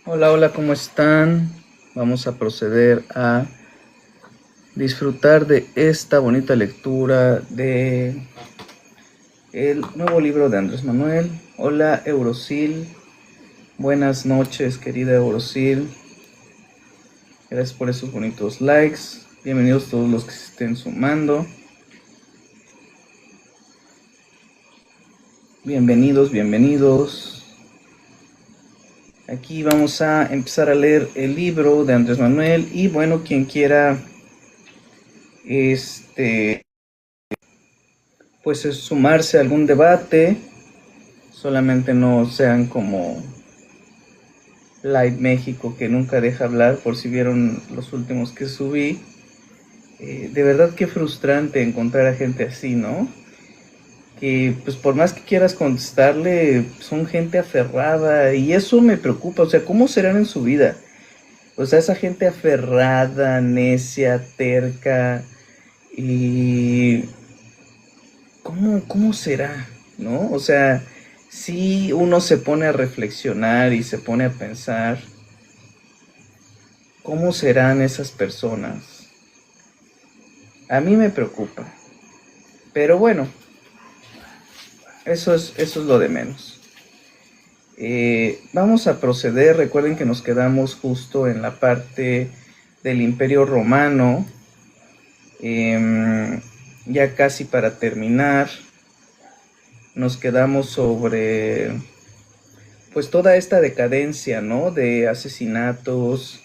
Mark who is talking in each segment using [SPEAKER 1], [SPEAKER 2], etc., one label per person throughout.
[SPEAKER 1] Hola, hola, ¿cómo están? Vamos a proceder a disfrutar de esta bonita lectura de el nuevo libro de Andrés Manuel. Hola, Eurosil. Buenas noches, querida Eurosil. Gracias por esos bonitos likes. Bienvenidos todos los que se estén sumando. Bienvenidos, bienvenidos. Aquí vamos a empezar a leer el libro de Andrés Manuel y bueno, quien quiera pues es sumarse a algún debate, solamente no sean como Live México que nunca deja hablar, por si vieron los últimos que subí. De verdad que frustrante encontrar a gente así, ¿no? Que pues por más que quieras contestarle, son gente aferrada y eso me preocupa, o sea, ¿cómo serán en su vida? O sea, esa gente aferrada, necia, terca y ¿cómo será? ¿No? O sea, si uno se pone a reflexionar y se pone a pensar, ¿cómo serán esas personas? A mí me preocupa. Pero bueno, eso es lo de menos. Vamos a proceder. Recuerden que nos quedamos justo en la parte del Imperio Romano. Ya casi para terminar. Nos quedamos sobre pues toda esta decadencia, ¿no? De asesinatos,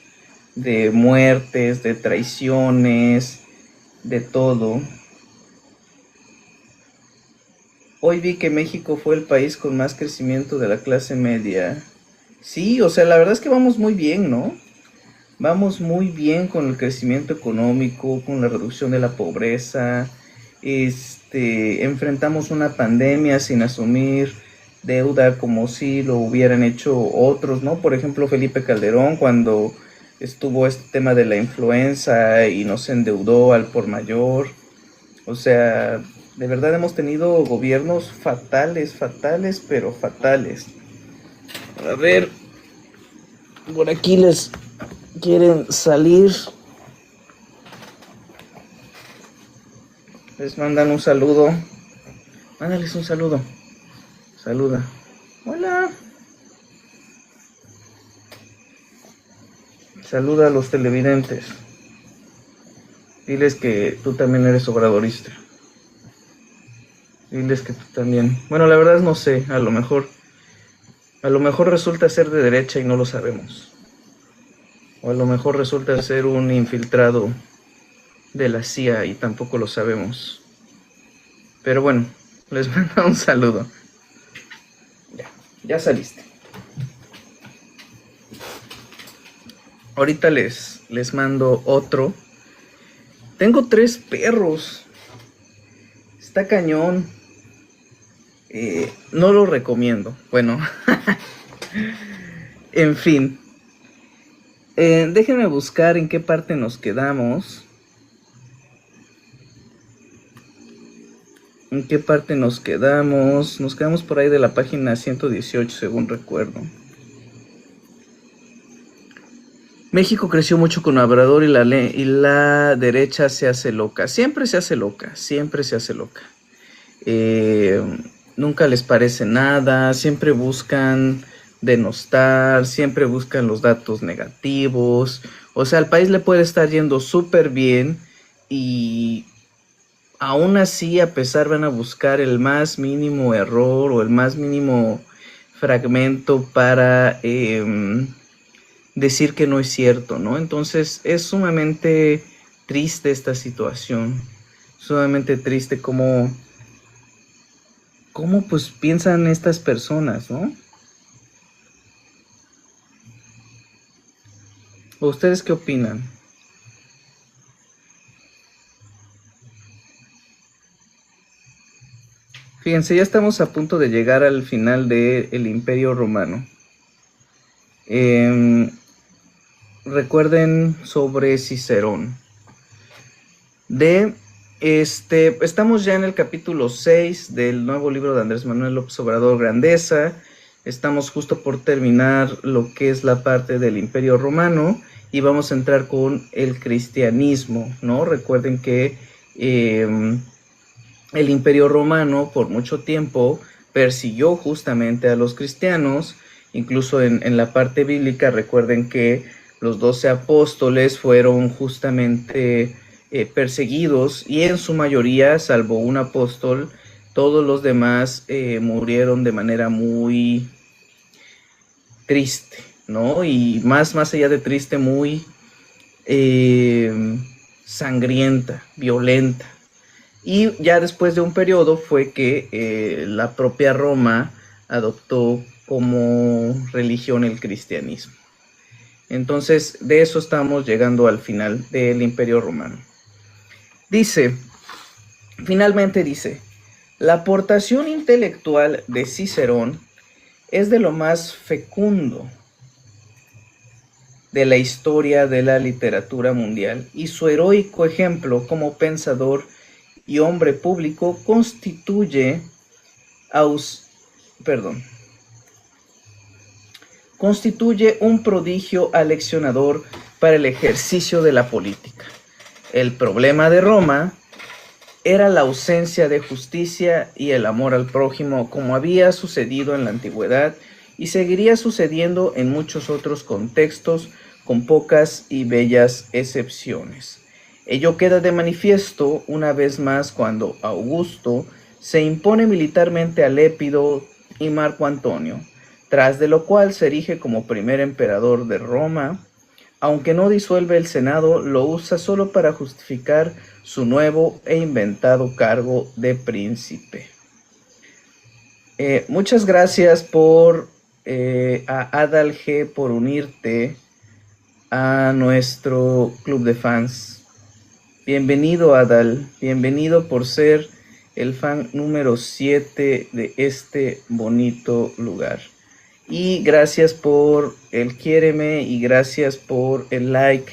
[SPEAKER 1] de muertes, de traiciones, de todo. Hoy vi que México fue el país con más crecimiento de la clase media. Sí, o sea, la verdad es que vamos muy bien, ¿no? Vamos muy bien con el crecimiento económico, con la reducción de la pobreza. Enfrentamos una pandemia sin asumir deuda como si lo hubieran hecho otros, ¿no? Por ejemplo, Felipe Calderón, cuando estuvo este tema de la influenza y nos endeudó al por mayor. O sea, de verdad hemos tenido gobiernos fatales, fatales, pero fatales. A ver, por aquí les quieren salir. Les mandan un saludo. Mándales un saludo. Saluda. Hola. Saluda a los televidentes. Diles que tú también eres obradorista. Diles que tú también. Bueno, la verdad no sé. A lo mejor resulta ser de derecha y no lo sabemos. O a lo mejor resulta ser un infiltrado de la CIA y tampoco lo sabemos. Pero bueno, les mando un saludo. Ya saliste. Ahorita les mando otro. Tengo 3 perros. Está cañón. No lo recomiendo. Bueno. En fin. Déjenme buscar en qué parte nos quedamos. ¿En qué parte nos quedamos? Nos quedamos por ahí de la página 118, según recuerdo. México creció mucho con Obrador y la derecha se hace loca. Siempre se hace loca, siempre se hace loca. Nunca les parece nada, siempre buscan denostar, siempre buscan los datos negativos. O sea, al país le puede estar yendo súper bien y aún así, a pesar, van a buscar el más mínimo error o el más mínimo fragmento para decir que no es cierto, ¿no? Entonces es sumamente triste esta situación, sumamente triste cómo pues piensan estas personas, ¿no? ¿O ustedes qué opinan? Fíjense, ya estamos a punto de llegar al final del Imperio Romano. Recuerden sobre Cicerón. Estamos ya en el capítulo 6 del nuevo libro de Andrés Manuel López Obrador, Grandeza. Estamos justo por terminar lo que es la parte del Imperio Romano y vamos a entrar con el cristianismo, ¿no? Recuerden que el Imperio Romano por mucho tiempo persiguió justamente a los cristianos, incluso en la parte bíblica. Recuerden que los 12 apóstoles fueron justamente perseguidos y en su mayoría, salvo un apóstol, todos los demás murieron de manera muy triste, ¿no? Y más allá de triste, muy sangrienta, violenta. Y ya después de un periodo fue que la propia Roma adoptó como religión el cristianismo. Entonces, de eso estamos llegando al final del Imperio Romano. Finalmente dice, la aportación intelectual de Cicerón es de lo más fecundo de la historia de la literatura mundial y su heroico ejemplo como pensador y hombre público constituye un prodigio aleccionador para el ejercicio de la política. El problema de Roma era la ausencia de justicia y el amor al prójimo, como había sucedido en la antigüedad y seguiría sucediendo en muchos otros contextos, con pocas y bellas excepciones. Ello queda de manifiesto una vez más cuando Augusto se impone militarmente a Lépido y Marco Antonio, tras de lo cual se erige como primer emperador de Roma. Aunque no disuelve el Senado, lo usa solo para justificar su nuevo e inventado cargo de príncipe. Muchas gracias a Adal G por unirte a nuestro club de fans. Bienvenido, Adal, bienvenido por ser el fan número 7 de este bonito lugar. Y gracias por el quiéreme y gracias por el like.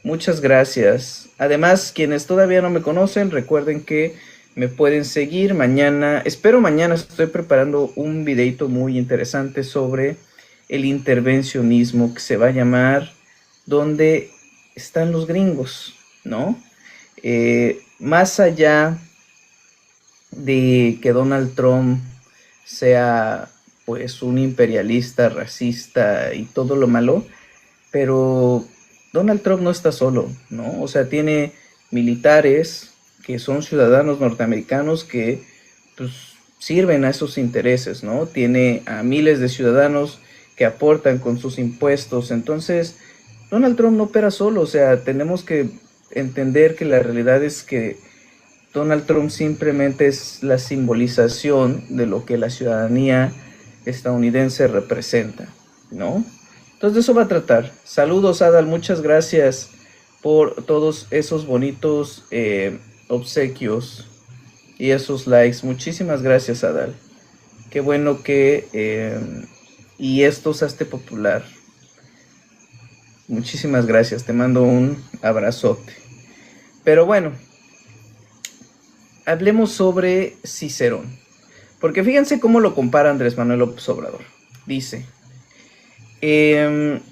[SPEAKER 1] Muchas gracias. Además, quienes todavía no me conocen, recuerden que me pueden seguir mañana. Mañana estoy preparando un videito muy interesante sobre el intervencionismo que se va a llamar ¿Dónde están los gringos? ¿No? Más allá de que Donald Trump sea pues un imperialista, racista y todo lo malo, pero Donald Trump no está solo, ¿no? O sea, tiene militares que son ciudadanos norteamericanos que pues sirven a esos intereses, ¿no? Tiene a miles de ciudadanos que aportan con sus impuestos. Entonces, Donald Trump no opera solo. O sea, tenemos que entender que la realidad es que Donald Trump simplemente es la simbolización de lo que la ciudadanía estadounidense representa, ¿no? Entonces de eso va a tratar. Saludos, Adal, muchas gracias por todos esos bonitos obsequios y esos likes. Muchísimas gracias, Adal. Qué bueno que y esto se hace popular. Muchísimas gracias, te mando un abrazote. Pero bueno, hablemos sobre Cicerón, porque fíjense cómo lo compara Andrés Manuel López Obrador. Dice, el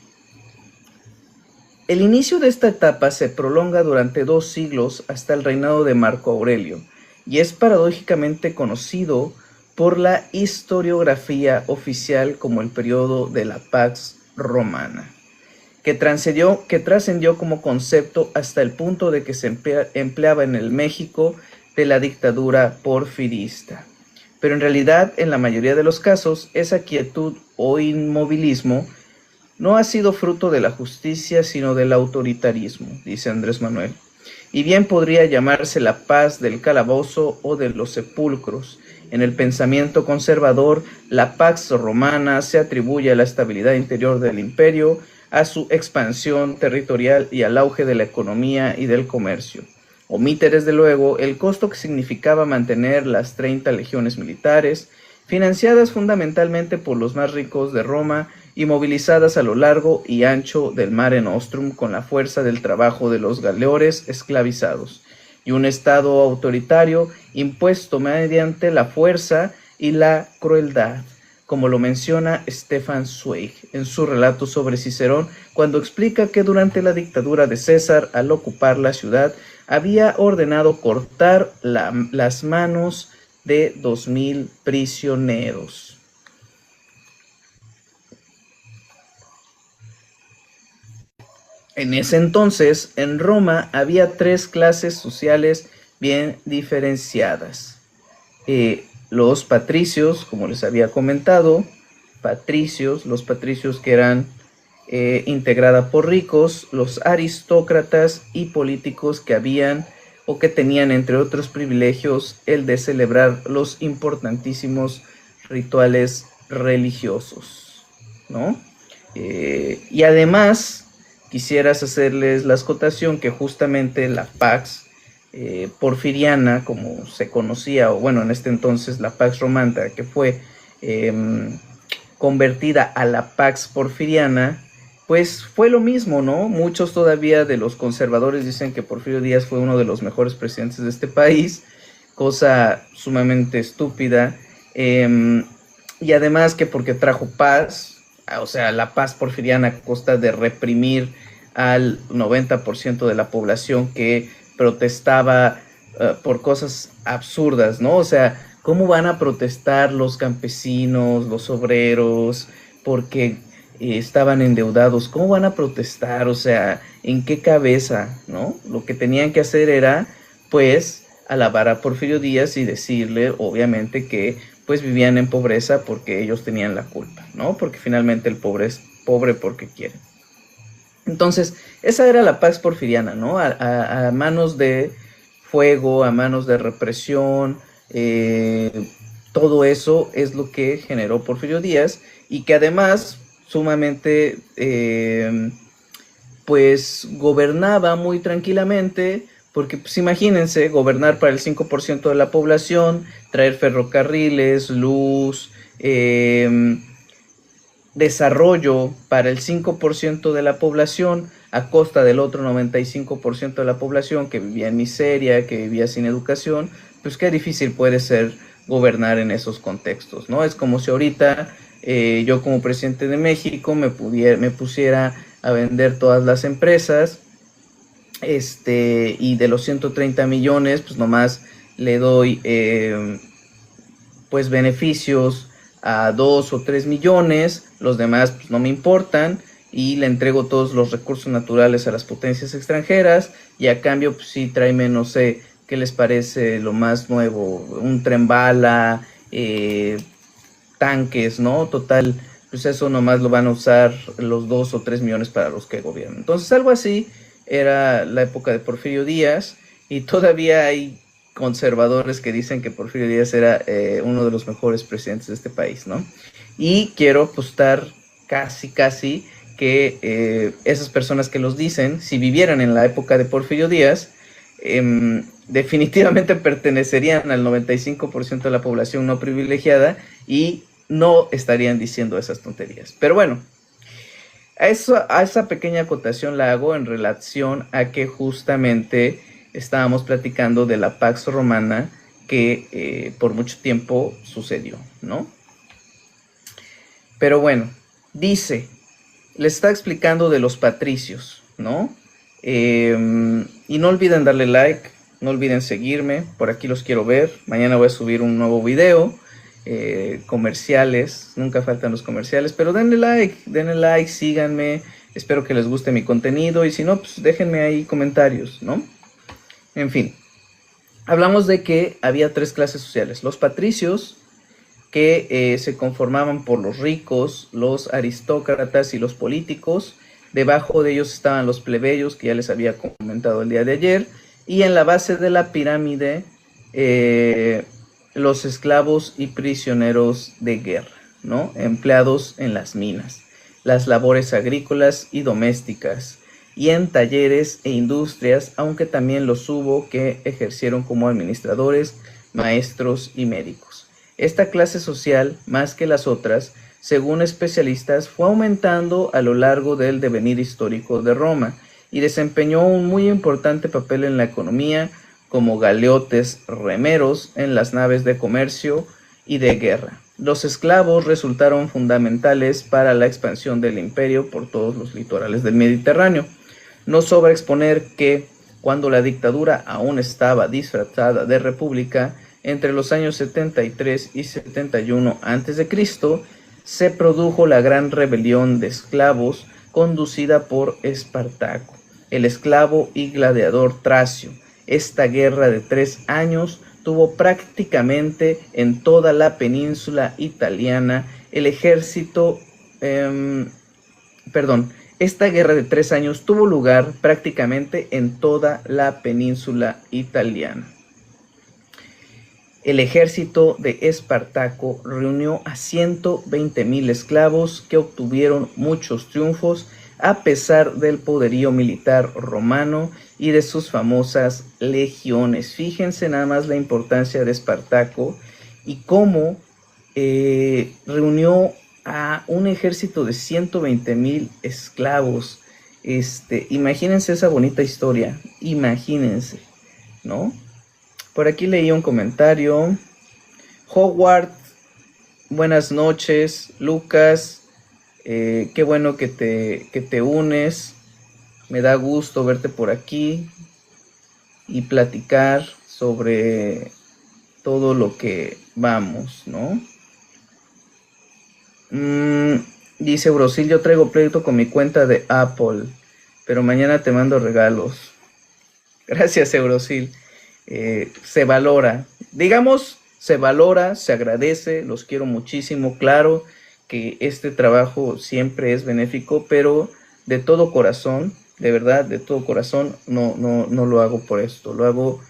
[SPEAKER 1] inicio de esta etapa se prolonga durante 2 siglos hasta el reinado de Marco Aurelio, y es paradójicamente conocido por la historiografía oficial como el periodo de la Pax Romana, que trascendió como concepto hasta el punto de que se empleaba en el México de la dictadura porfirista. Pero en realidad, en la mayoría de los casos, esa quietud o inmovilismo no ha sido fruto de la justicia, sino del autoritarismo, dice Andrés Manuel. Y bien podría llamarse la paz del calabozo o de los sepulcros. En el pensamiento conservador, la Pax Romana se atribuye a la estabilidad interior del imperio, a su expansión territorial y al auge de la economía y del comercio. Omite desde luego el costo que significaba mantener las 30 legiones militares, financiadas fundamentalmente por los más ricos de Roma y movilizadas a lo largo y ancho del Mare Nostrum con la fuerza del trabajo de los galeores esclavizados, y un estado autoritario impuesto mediante la fuerza y la crueldad. como lo menciona Stefan Zweig en su relato sobre Cicerón, cuando explica que durante la dictadura de César, al ocupar la ciudad, había ordenado cortar las manos de 2000 prisioneros. En ese entonces, en Roma, había 3 clases sociales bien diferenciadas. Los patricios, como les había comentado, los patricios que eran integrada por ricos, los aristócratas y políticos que habían o que tenían, entre otros privilegios, el de celebrar los importantísimos rituales religiosos, ¿no? Y además, quisieras hacerles la acotación que justamente la Pax porfiriana, como se conocía, o bueno, en este entonces la Pax Romana, que fue convertida a la Pax porfiriana, pues fue lo mismo, ¿no? Muchos todavía de los conservadores dicen que Porfirio Díaz fue uno de los mejores presidentes de este país, cosa sumamente estúpida, y además que porque trajo paz, o sea, la paz porfiriana a costa de reprimir al 90% de la población que protestaba por cosas absurdas, ¿no? O sea, ¿cómo van a protestar los campesinos, los obreros, porque estaban endeudados? ¿Cómo van a protestar? O sea, ¿en qué cabeza, no? Lo que tenían que hacer era, pues, alabar a Porfirio Díaz y decirle, obviamente, que pues vivían en pobreza porque ellos tenían la culpa, ¿no? Porque finalmente el pobre es pobre porque quiere. Entonces, esa era la Pax porfiriana, ¿no? A manos de fuego, a manos de represión, todo eso es lo que generó Porfirio Díaz, y que además sumamente, pues, gobernaba muy tranquilamente, porque pues imagínense, gobernar para el 5% de la población, traer ferrocarriles, luz, desarrollo para el 5% de la población a costa del otro 95% de la población que vivía en miseria, que vivía sin educación. Pues qué difícil puede ser gobernar en esos contextos, ¿no? Es como si ahorita yo como presidente de México me pusiera a vender todas las empresas, y de los 130 millones, pues nomás le doy pues beneficios a 2 o 3 millones, los demás pues no me importan, y le entrego todos los recursos naturales a las potencias extranjeras, y a cambio pues sí tráeme, no sé, ¿qué les parece lo más nuevo? Un tren bala, tanques, ¿no? Total, pues eso nomás lo van a usar los 2 o 3 millones para los que gobiernan. Entonces algo así era la época de Porfirio Díaz, y todavía hay conservadores que dicen que Porfirio Díaz era uno de los mejores presidentes de este país, ¿no? Y quiero apostar casi que esas personas que los dicen, si vivieran en la época de Porfirio Díaz, definitivamente pertenecerían al 95% de la población no privilegiada y no estarían diciendo esas tonterías. Pero bueno, a esa pequeña acotación la hago en relación a que justamente estábamos platicando de la Pax Romana que por mucho tiempo sucedió, ¿no? Pero bueno, dice, les está explicando de los patricios, ¿no? Y no olviden darle like, no olviden seguirme, por aquí los quiero ver. Mañana voy a subir un nuevo video, comerciales, nunca faltan los comerciales, pero denle like, síganme, espero que les guste mi contenido, y si no, pues déjenme ahí comentarios, ¿no? En fin, hablamos de que había 3 clases sociales: los patricios, que se conformaban por los ricos, los aristócratas y los políticos. Debajo de ellos estaban los plebeyos, que ya les había comentado el día de ayer, y en la base de la pirámide los esclavos y prisioneros de guerra, ¿no? Empleados en las minas, las labores agrícolas y domésticas, y en talleres e industrias, aunque también los hubo que ejercieron como administradores, maestros y médicos. Esta clase social, más que las otras, según especialistas, fue aumentando a lo largo del devenir histórico de Roma y desempeñó un muy importante papel en la economía, como galeotes remeros en las naves de comercio y de guerra. Los esclavos resultaron fundamentales para la expansión del imperio por todos los litorales del Mediterráneo. No sobra exponer que, cuando la dictadura aún estaba disfrazada de república, entre los años 73 y 71 a.C., se produjo la gran rebelión de esclavos conducida por Espartaco, el esclavo y gladiador tracio. Esta guerra de 3 años tuvo prácticamente en toda la península italiana el ejército, esta guerra de 3 años tuvo lugar prácticamente en toda la península italiana. El ejército de Espartaco reunió a 120,000 esclavos que obtuvieron muchos triunfos a pesar del poderío militar romano y de sus famosas legiones. Fíjense nada más la importancia de Espartaco y cómo reunió a un ejército de 120,000 esclavos. Imagínense esa bonita historia, imagínense, ¿no? Por aquí leí un comentario. Howard, buenas noches. Lucas, qué bueno que te unes. Me da gusto verte por aquí y platicar sobre todo lo que vamos, ¿no? Dice Brosil, yo traigo pleito con mi cuenta de Apple, pero mañana te mando regalos. Gracias, Eurosil. Se valora, digamos, se valora, se agradece, los quiero muchísimo. Claro que este trabajo siempre es benéfico, pero de todo corazón, de verdad, de todo corazón, no lo hago por esto, lo hago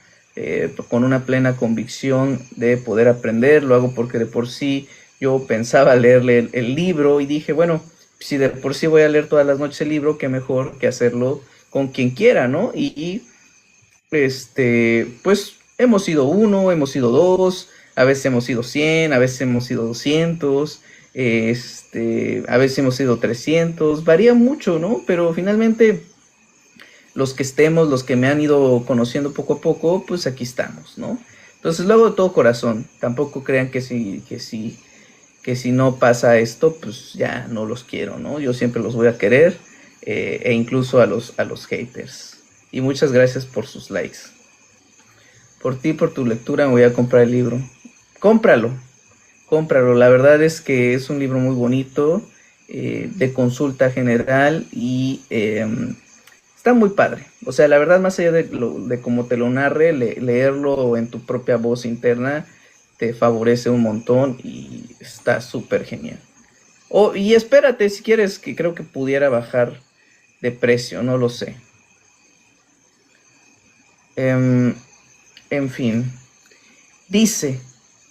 [SPEAKER 1] con una plena convicción de poder aprender, lo hago porque de por sí yo pensaba leerle el libro y dije, bueno, si de por sí voy a leer todas las noches el libro, qué mejor que hacerlo con quien quiera, ¿no? Pues hemos sido 1, hemos sido 2, a veces hemos sido 100, a veces hemos sido 200, a veces hemos sido 300, varía mucho, ¿no? Pero finalmente los que me han ido conociendo poco a poco, pues aquí estamos, ¿no? Entonces lo hago de todo corazón, tampoco crean que si no pasa esto, pues ya no los quiero, ¿no? Yo siempre los voy a querer, e incluso a los haters. Y muchas gracias por sus likes. Por ti, por tu lectura, me voy a comprar el libro. Cómpralo. La verdad es que es un libro muy bonito, de consulta general y está muy padre. O sea, la verdad, más allá de cómo te lo narre, leerlo en tu propia voz interna te favorece un montón y está súper genial. Y espérate, si quieres, que creo que pudiera bajar de precio, no lo sé. En fin, dice,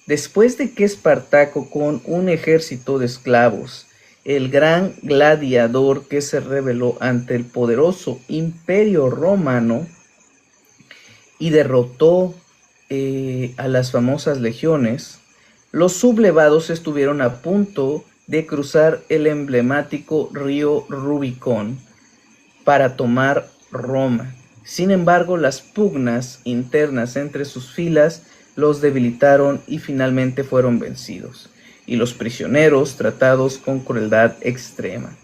[SPEAKER 1] después de que Espartaco, con un ejército de esclavos, el gran gladiador que se rebeló ante el poderoso imperio romano y derrotó a las famosas legiones, los sublevados estuvieron a punto de cruzar el emblemático río Rubicón para tomar Roma. Sin embargo, las pugnas internas entre sus filas los debilitaron y finalmente fueron vencidos, y los prisioneros tratados con crueldad extrema.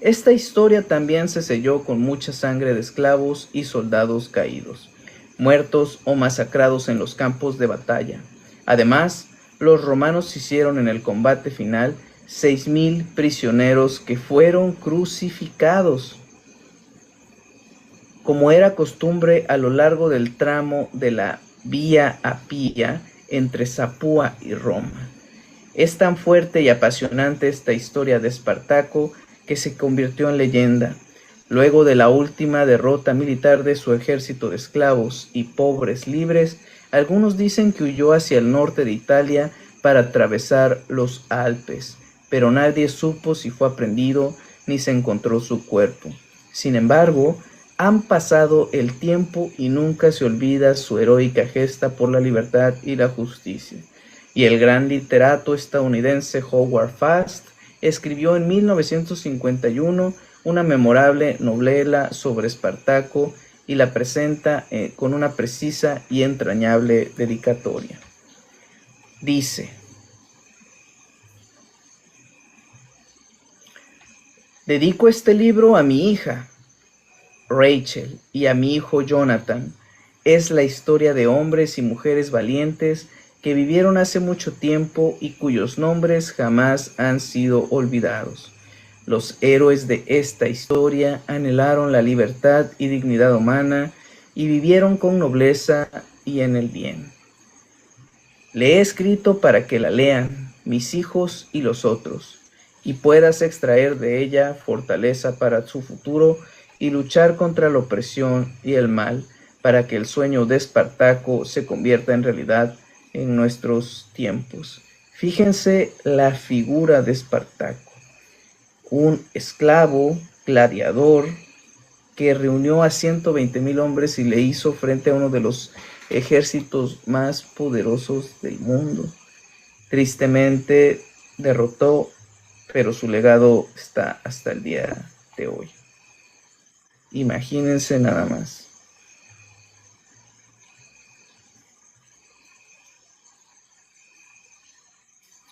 [SPEAKER 1] Esta historia también se selló con mucha sangre de esclavos y soldados caídos, muertos o masacrados en los campos de batalla. Además, los romanos hicieron en el combate final 6,000 prisioneros que fueron crucificados. Como era costumbre a lo largo del tramo de la Vía Apia entre Sapúa y Roma. Es tan fuerte y apasionante esta historia de Espartaco que se convirtió en leyenda. Luego de la última derrota militar de su ejército de esclavos y pobres libres, algunos dicen que huyó hacia el norte de Italia para atravesar los Alpes, pero nadie supo si fue aprehendido ni se encontró su cuerpo. Sin embargo, han pasado el tiempo y nunca se olvida su heroica gesta por la libertad y la justicia. Y el gran literato estadounidense Howard Fast escribió en 1951 una memorable novela sobre Espartaco y la presenta con una precisa y entrañable dedicatoria. Dice: Dedico este libro a mi hija, Rachel, y a mi hijo Jonathan. Es la historia de hombres y mujeres valientes que vivieron hace mucho tiempo y cuyos nombres jamás han sido olvidados. Los héroes de esta historia anhelaron la libertad y dignidad humana y vivieron con nobleza y en el bien. Le he escrito para que la lean mis hijos y los otros, y puedas extraer de ella fortaleza para su futuro y luchar contra la opresión y el mal, para que el sueño de Espartaco se convierta en realidad en nuestros tiempos. Fíjense la figura de Espartaco, un esclavo, gladiador, que reunió a 120,000 hombres y le hizo frente a uno de los ejércitos más poderosos del mundo. Tristemente derrotó, pero su legado está hasta el día de hoy. Imagínense nada más.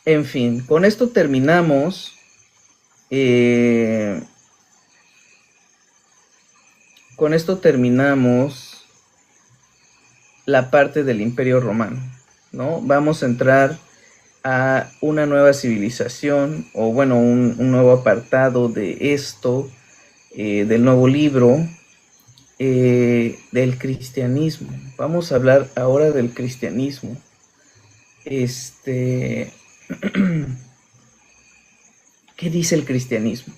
[SPEAKER 1] En fin, con esto terminamos. Con esto terminamos la parte del Imperio Romano, ¿no? Vamos a entrar a una nueva civilización, o bueno, un nuevo apartado de esto, del nuevo libro, del cristianismo. Vamos a hablar ahora del cristianismo. ¿Qué dice el cristianismo?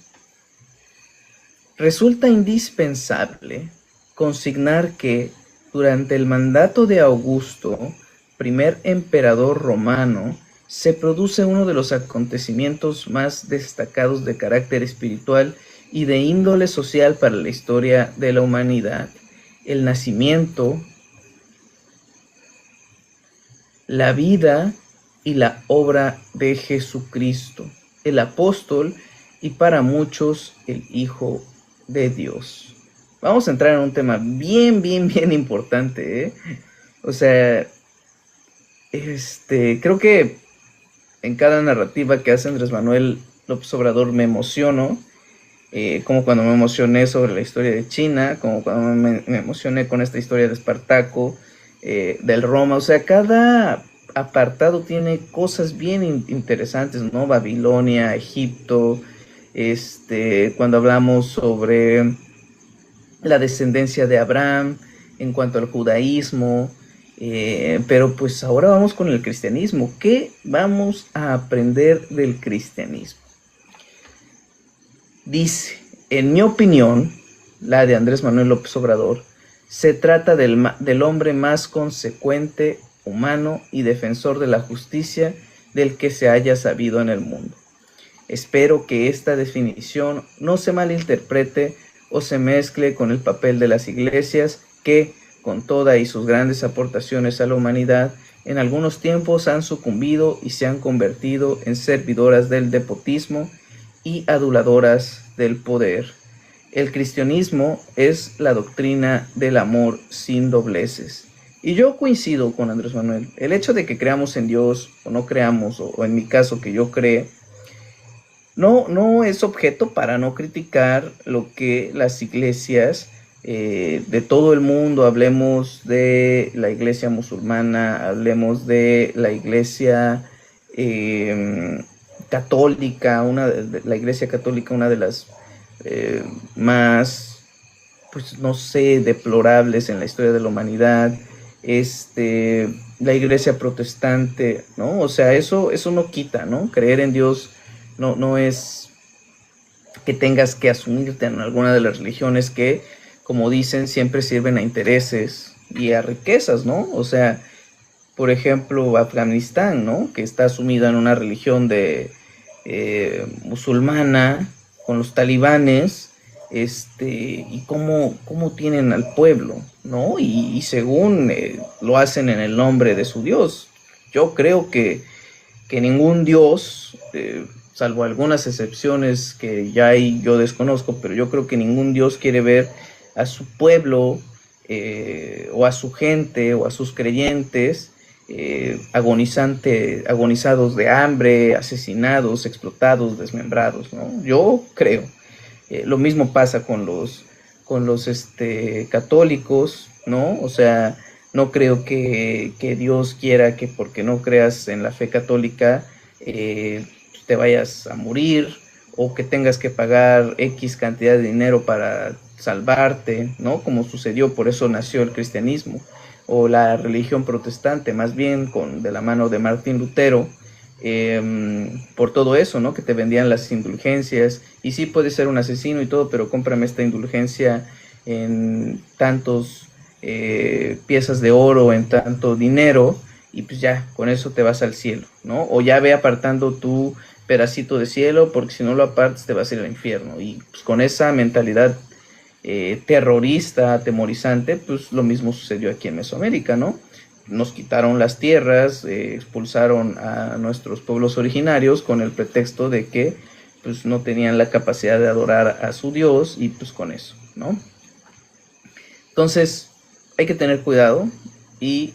[SPEAKER 1] Resulta indispensable consignar que durante el mandato de Augusto, primer emperador romano, se produce uno de los acontecimientos más destacados de carácter espiritual y de índole social para la historia de la humanidad: el nacimiento, la vida y la obra de Jesucristo, el apóstol y para muchos el Hijo de Dios. Vamos a entrar en un tema bien importante, ¿eh? O sea, creo que en cada narrativa que hace Andrés Manuel López Obrador me emociono, como cuando me emocioné sobre la historia de China, como cuando me emocioné con esta historia de Espartaco, del Roma. O sea, cada apartado tiene cosas bien interesantes, ¿no? Babilonia, Egipto, cuando hablamos sobre la descendencia de Abraham, en cuanto al judaísmo, pero pues ahora vamos con el cristianismo. ¿Qué vamos a aprender del cristianismo? Dice, en mi opinión, la de Andrés Manuel López Obrador, se trata del hombre más consecuente, humano y defensor de la justicia del que se haya sabido en el mundo. Espero que esta definición no se malinterprete o se mezcle con el papel de las iglesias que, con todas y sus grandes aportaciones a la humanidad, en algunos tiempos han sucumbido y se han convertido en servidoras del despotismo y aduladoras del poder. El cristianismo es la doctrina del amor sin dobleces. Y yo coincido con Andrés Manuel. El hecho de que creamos en Dios o no creamos, o en mi caso que yo cree, no es objeto para no criticar lo que las iglesias de todo el mundo, hablemos de la iglesia musulmana, hablemos de la iglesia católica, la iglesia católica, una de las más, pues no sé, deplorables en la historia de la humanidad, la iglesia protestante, ¿no? O sea, eso no quita, ¿no? Creer en Dios no es que tengas que asumirte en alguna de las religiones que, como dicen, siempre sirven a intereses y a riquezas, ¿no? O sea, por ejemplo, Afganistán, ¿no? Que está sumida en una religión musulmana con los talibanes, y cómo tienen al pueblo, ¿no? Y según lo hacen en el nombre de su Dios. Yo creo que ningún Dios, salvo algunas excepciones que ya yo desconozco, pero yo creo que ningún Dios quiere ver a su pueblo o a su gente o a sus creyentes agonizados de hambre, asesinados, explotados, desmembrados, ¿no? Yo creo. Lo mismo pasa con los católicos, ¿no? O sea, no creo que Dios quiera que porque no creas en la fe católica te vayas a morir o que tengas que pagar X cantidad de dinero para salvarte, ¿no? Como sucedió, por eso nació el cristianismo o la religión protestante, más bien de la mano de Martín Lutero, por todo eso, ¿no? Que te vendían las indulgencias, y sí puedes ser un asesino y todo, pero cómprame esta indulgencia en tantos piezas de oro, en tanto dinero, y pues ya, con eso te vas al cielo, ¿no? O ya ve apartando tu pedacito de cielo, porque si no lo apartas te vas a ir al infierno, y pues con esa mentalidad terrorista, atemorizante, pues lo mismo sucedió aquí en Mesoamérica, ¿no? Nos quitaron las tierras, expulsaron a nuestros pueblos originarios con el pretexto de que pues no tenían la capacidad de adorar a su Dios, y pues con eso, ¿no? Entonces hay que tener cuidado y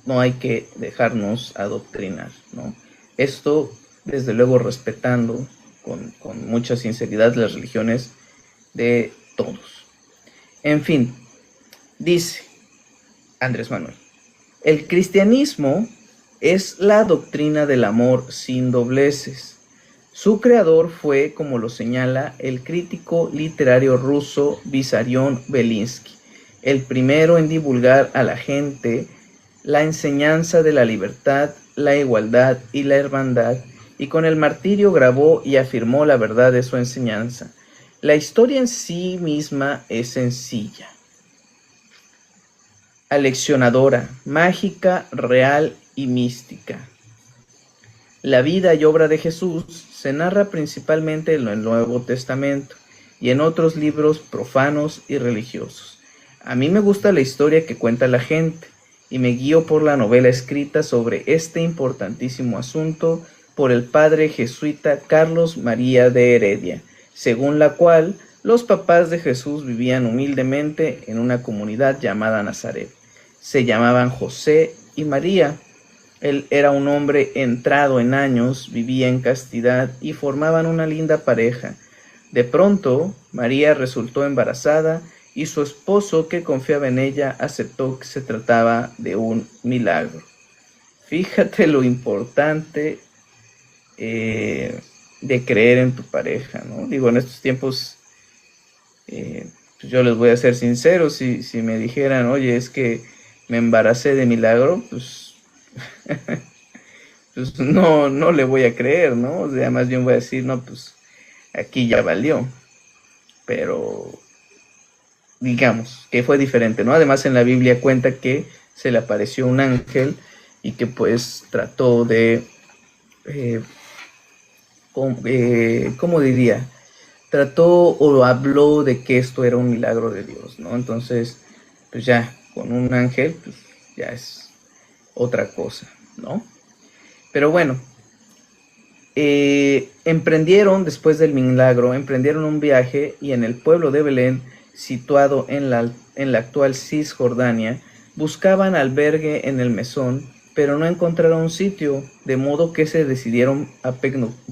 [SPEAKER 1] no hay que dejarnos adoctrinar, ¿no? Esto desde luego respetando con mucha sinceridad las religiones de todos. En fin, dice Andrés Manuel: el cristianismo es la doctrina del amor sin dobleces. Su creador fue, como lo señala el crítico literario ruso Vissarion Belinsky, el primero en divulgar a la gente la enseñanza de la libertad, la igualdad y la hermandad, y con el martirio grabó y afirmó la verdad de su enseñanza. La historia en sí misma es sencilla, aleccionadora, mágica, real y mística. La vida y obra de Jesús se narra principalmente en el Nuevo Testamento y en otros libros profanos y religiosos. A mí me gusta la historia que cuenta la gente y me guío por la novela escrita sobre este importantísimo asunto por el padre jesuita Carlos María de Heredia, según la cual los papás de Jesús vivían humildemente en una comunidad llamada Nazaret. Se llamaban José y María. Él era un hombre entrado en años, vivía en castidad y formaban una linda pareja. De pronto, María resultó embarazada y su esposo, que confiaba en ella, aceptó que se trataba de un milagro. Fíjate lo importante de creer en tu pareja, ¿no? Digo, en estos tiempos, pues yo les voy a ser sincero, si me dijeran, oye, es que me embaracé de milagro, pues, pues no le voy a creer, ¿no? O sea, más bien voy a decir, no, pues aquí ya valió. Pero digamos que fue diferente, ¿no? Además, en la Biblia cuenta que se le apareció un ángel y que pues trató de, ¿cómo diría? Trató o habló de que esto era un milagro de Dios, ¿no? Entonces, pues ya, con un ángel, pues ya es otra cosa, ¿no? Pero bueno, después del milagro, emprendieron un viaje y en el pueblo de Belén, situado en la actual Cisjordania, buscaban albergue en el mesón, pero no encontraron sitio, de modo que se decidieron a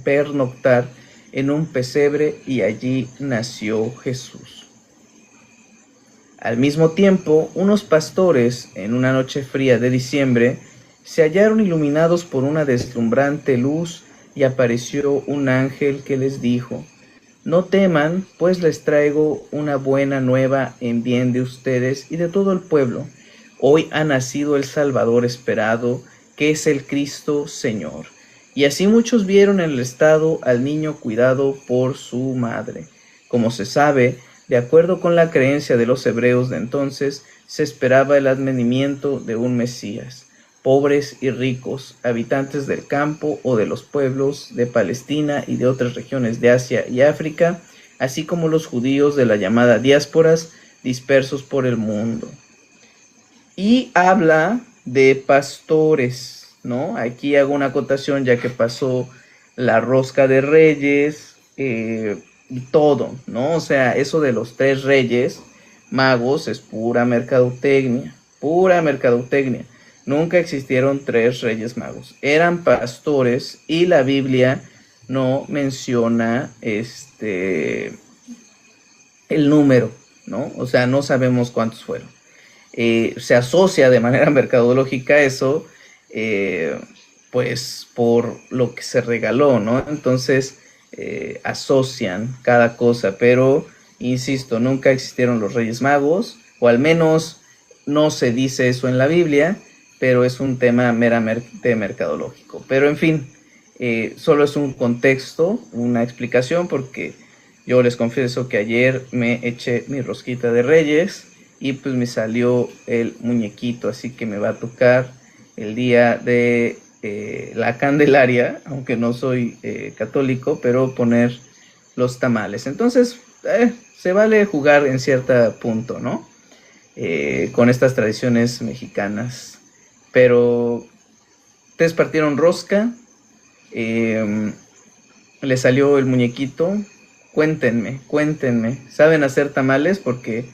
[SPEAKER 1] pernoctar en un pesebre y allí nació Jesús. Al mismo tiempo, unos pastores, en una noche fría de diciembre, se hallaron iluminados por una deslumbrante luz y apareció un ángel que les dijo: no teman, pues les traigo una buena nueva en bien de ustedes y de todo el pueblo. Hoy ha nacido el Salvador esperado, que es el Cristo Señor. Y así muchos vieron en el estado al niño cuidado por su madre. Como se sabe, de acuerdo con la creencia de los hebreos de entonces, se esperaba el advenimiento de un Mesías. Pobres y ricos, habitantes del campo o de los pueblos de Palestina y de otras regiones de Asia y África, así como los judíos de la llamada diásporas dispersos por el mundo. Y habla de pastores, ¿no? Aquí hago una acotación ya que pasó la rosca de Reyes y todo, ¿no? O sea, eso de los 3 reyes magos es pura mercadotecnia, pura mercadotecnia. Nunca existieron 3 reyes magos, eran pastores y la Biblia no menciona el número, ¿no? O sea, no sabemos cuántos fueron. Se asocia de manera mercadológica eso, pues por lo que se regaló, ¿no? Entonces asocian cada cosa, pero insisto, nunca existieron los Reyes Magos, o al menos no se dice eso en la Biblia, pero es un tema meramente mercadológico. Pero en fin, solo es un contexto, una explicación, porque yo les confieso que ayer me eché mi rosquita de Reyes y pues me salió el muñequito, así que me va a tocar el día de la Candelaria, aunque no soy católico, pero poner los tamales. Entonces, se vale jugar en cierto punto, ¿no? Con estas tradiciones mexicanas. Pero ustedes partieron rosca, le salió el muñequito. Cuéntenme, ¿saben hacer tamales? Porque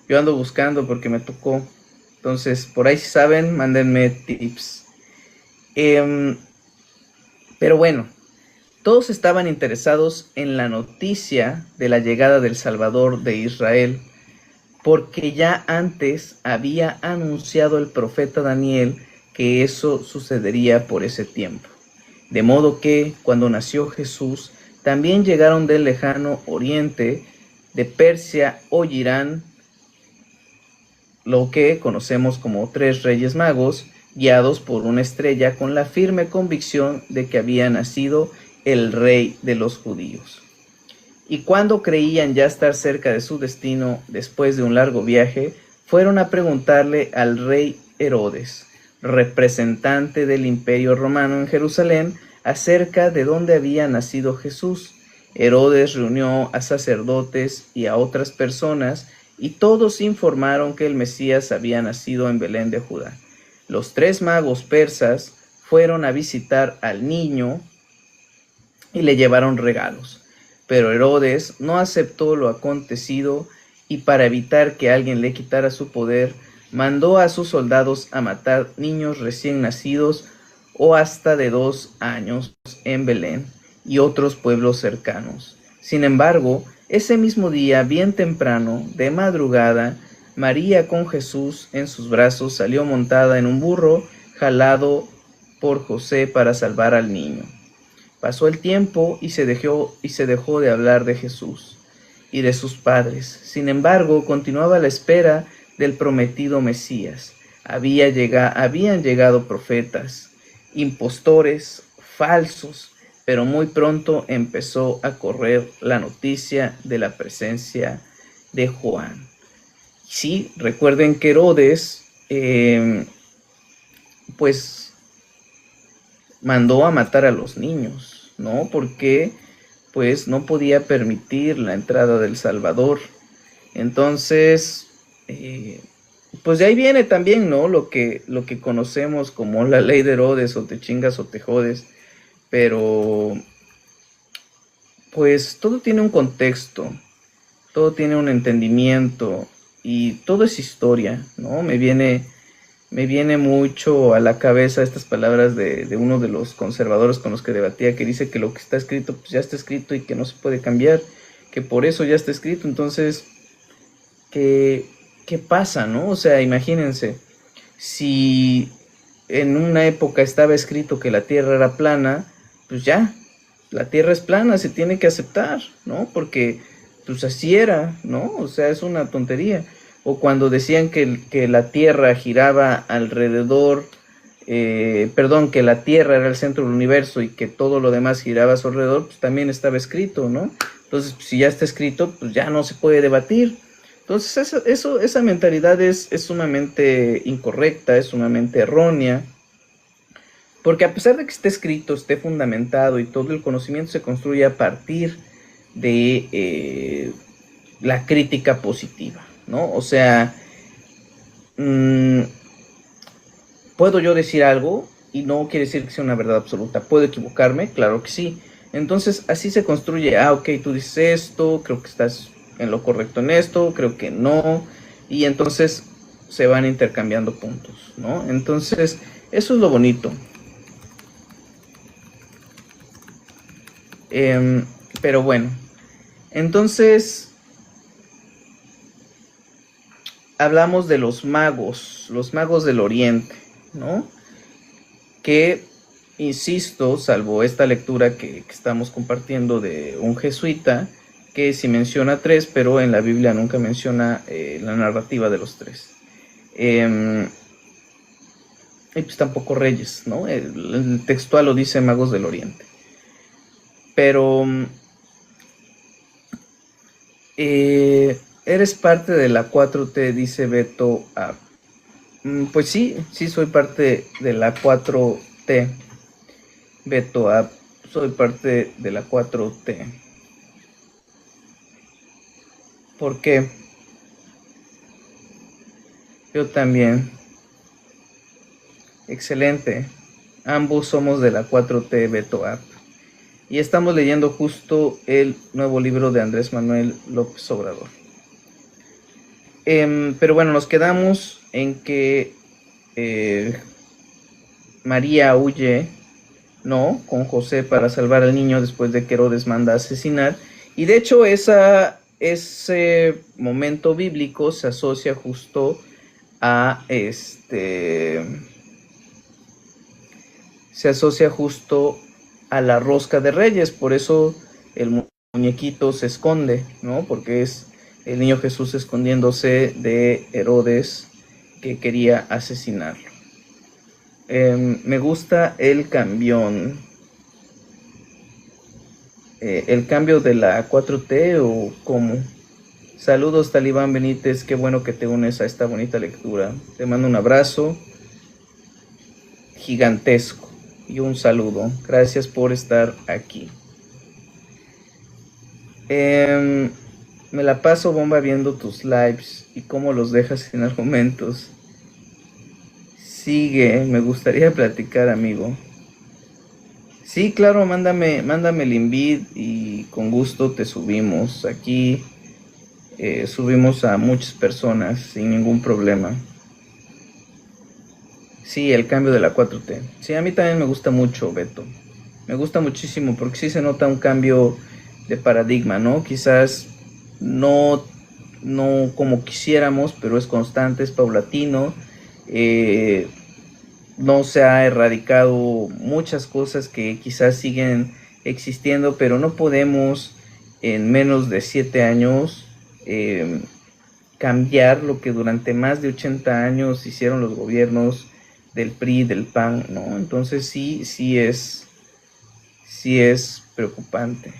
[SPEAKER 1] yo ando buscando porque me tocó. Entonces, por ahí si saben, mándenme tips. Pero bueno, todos estaban interesados en la noticia de la llegada del Salvador de Israel, porque ya antes había anunciado el profeta Daniel que eso sucedería por ese tiempo. De modo que, cuando nació Jesús, también llegaron del lejano oriente, de Persia o Irán, lo que conocemos como 3 Reyes Magos, guiados por una estrella con la firme convicción de que había nacido el Rey de los judíos. Y cuando creían ya estar cerca de su destino, después de un largo viaje, fueron a preguntarle al rey Herodes, representante del Imperio Romano en Jerusalén, acerca de dónde había nacido Jesús. Herodes reunió a sacerdotes y a otras personas, y todos informaron que el Mesías había nacido en Belén de Judá. Los 3 magos persas fueron a visitar al niño y le llevaron regalos. Pero Herodes no aceptó lo acontecido, y para evitar que alguien le quitara su poder, mandó a sus soldados a matar niños recién nacidos o hasta de 2 años en Belén y otros pueblos cercanos. Sin embargo, ese mismo día, bien temprano, de madrugada, María con Jesús en sus brazos salió montada en un burro jalado por José para salvar al niño. Pasó el tiempo y se dejó de hablar de Jesús y de sus padres. Sin embargo, continuaba la espera del prometido Mesías. Habían llegado profetas, impostores, falsos, pero muy pronto empezó a correr la noticia de la presencia de Juan. Sí, recuerden que Herodes, pues, mandó a matar a los niños, ¿no? Porque, pues, no podía permitir la entrada del Salvador. Entonces, pues de ahí viene también, ¿no? Lo que conocemos como la ley de Herodes, o te chingas o te jodes. Pero, pues, todo tiene un contexto, todo tiene un entendimiento, y todo es historia, ¿no? Me viene mucho a la cabeza estas palabras de uno de los conservadores con los que debatía, que dice que lo que está escrito, pues ya está escrito y que no se puede cambiar, que por eso ya está escrito. Entonces, ¿qué pasa, no? O sea, imagínense, si en una época estaba escrito que la Tierra era plana, pues ya, la Tierra es plana, se tiene que aceptar, ¿no? Porque pues así era, ¿no? O sea, es una tontería. O cuando decían que la Tierra giraba alrededor, que la Tierra era el centro del universo y que todo lo demás giraba a su alrededor, pues también estaba escrito, ¿no? Entonces, pues, si ya está escrito, pues ya no se puede debatir. Entonces, esa mentalidad es sumamente incorrecta, es sumamente errónea. Porque a pesar de que esté escrito, esté fundamentado y todo el conocimiento se construye a partir de la crítica positiva, ¿no? O sea, puedo yo decir algo y no quiere decir que sea una verdad absoluta. ¿Puedo equivocarme? Claro que sí. Entonces, así se construye. Ok, tú dices esto, creo que estás en lo correcto en esto, creo que no. Y entonces se van intercambiando puntos, ¿no? Entonces, eso es lo bonito. Pero bueno, entonces hablamos de los magos del Oriente, ¿no? Que, insisto, salvo esta lectura que estamos compartiendo de un jesuita, que sí menciona 3, pero en la Biblia nunca menciona la narrativa de los 3. Y pues tampoco reyes, ¿no? El textual lo dice magos del Oriente. Pero eres parte de la 4T, dice Beto. Pues sí soy parte de la 4T. Beto, soy parte de la 4T. ¿Por qué? Yo también. Excelente. Ambos somos de la 4T, Beto App. Y estamos leyendo justo el nuevo libro de Andrés Manuel López Obrador. Pero bueno, nos quedamos en que María huye, ¿no? Con José para salvar al niño después de que Herodes manda a asesinar. Y de hecho ese momento bíblico se asocia justo a la rosca de Reyes, por eso el muñequito se esconde, ¿no? Porque es el niño Jesús escondiéndose de Herodes que quería asesinarlo. Me gusta el cambión. ¿El cambio de la 4T o cómo? Saludos, Talibán Benítez, qué bueno que te unes a esta bonita lectura. Te mando un abrazo gigantesco y un saludo. Gracias por estar aquí. Me la paso bomba viendo tus lives y cómo los dejas sin argumentos. Sigue, me gustaría platicar, amigo. Sí, claro, mándame el invite y con gusto te subimos. Aquí subimos a muchas personas sin ningún problema. Sí, el cambio de la 4T. Sí, a mí también me gusta mucho, Beto. Me gusta muchísimo porque sí se nota un cambio de paradigma, ¿no? Quizás no como quisiéramos, pero es constante, es paulatino. No se ha erradicado muchas cosas que quizás siguen existiendo, pero no podemos en menos de 7 años cambiar lo que durante más de 80 años hicieron los gobiernos del PRI, del PAN, ¿no? Entonces sí es preocupante.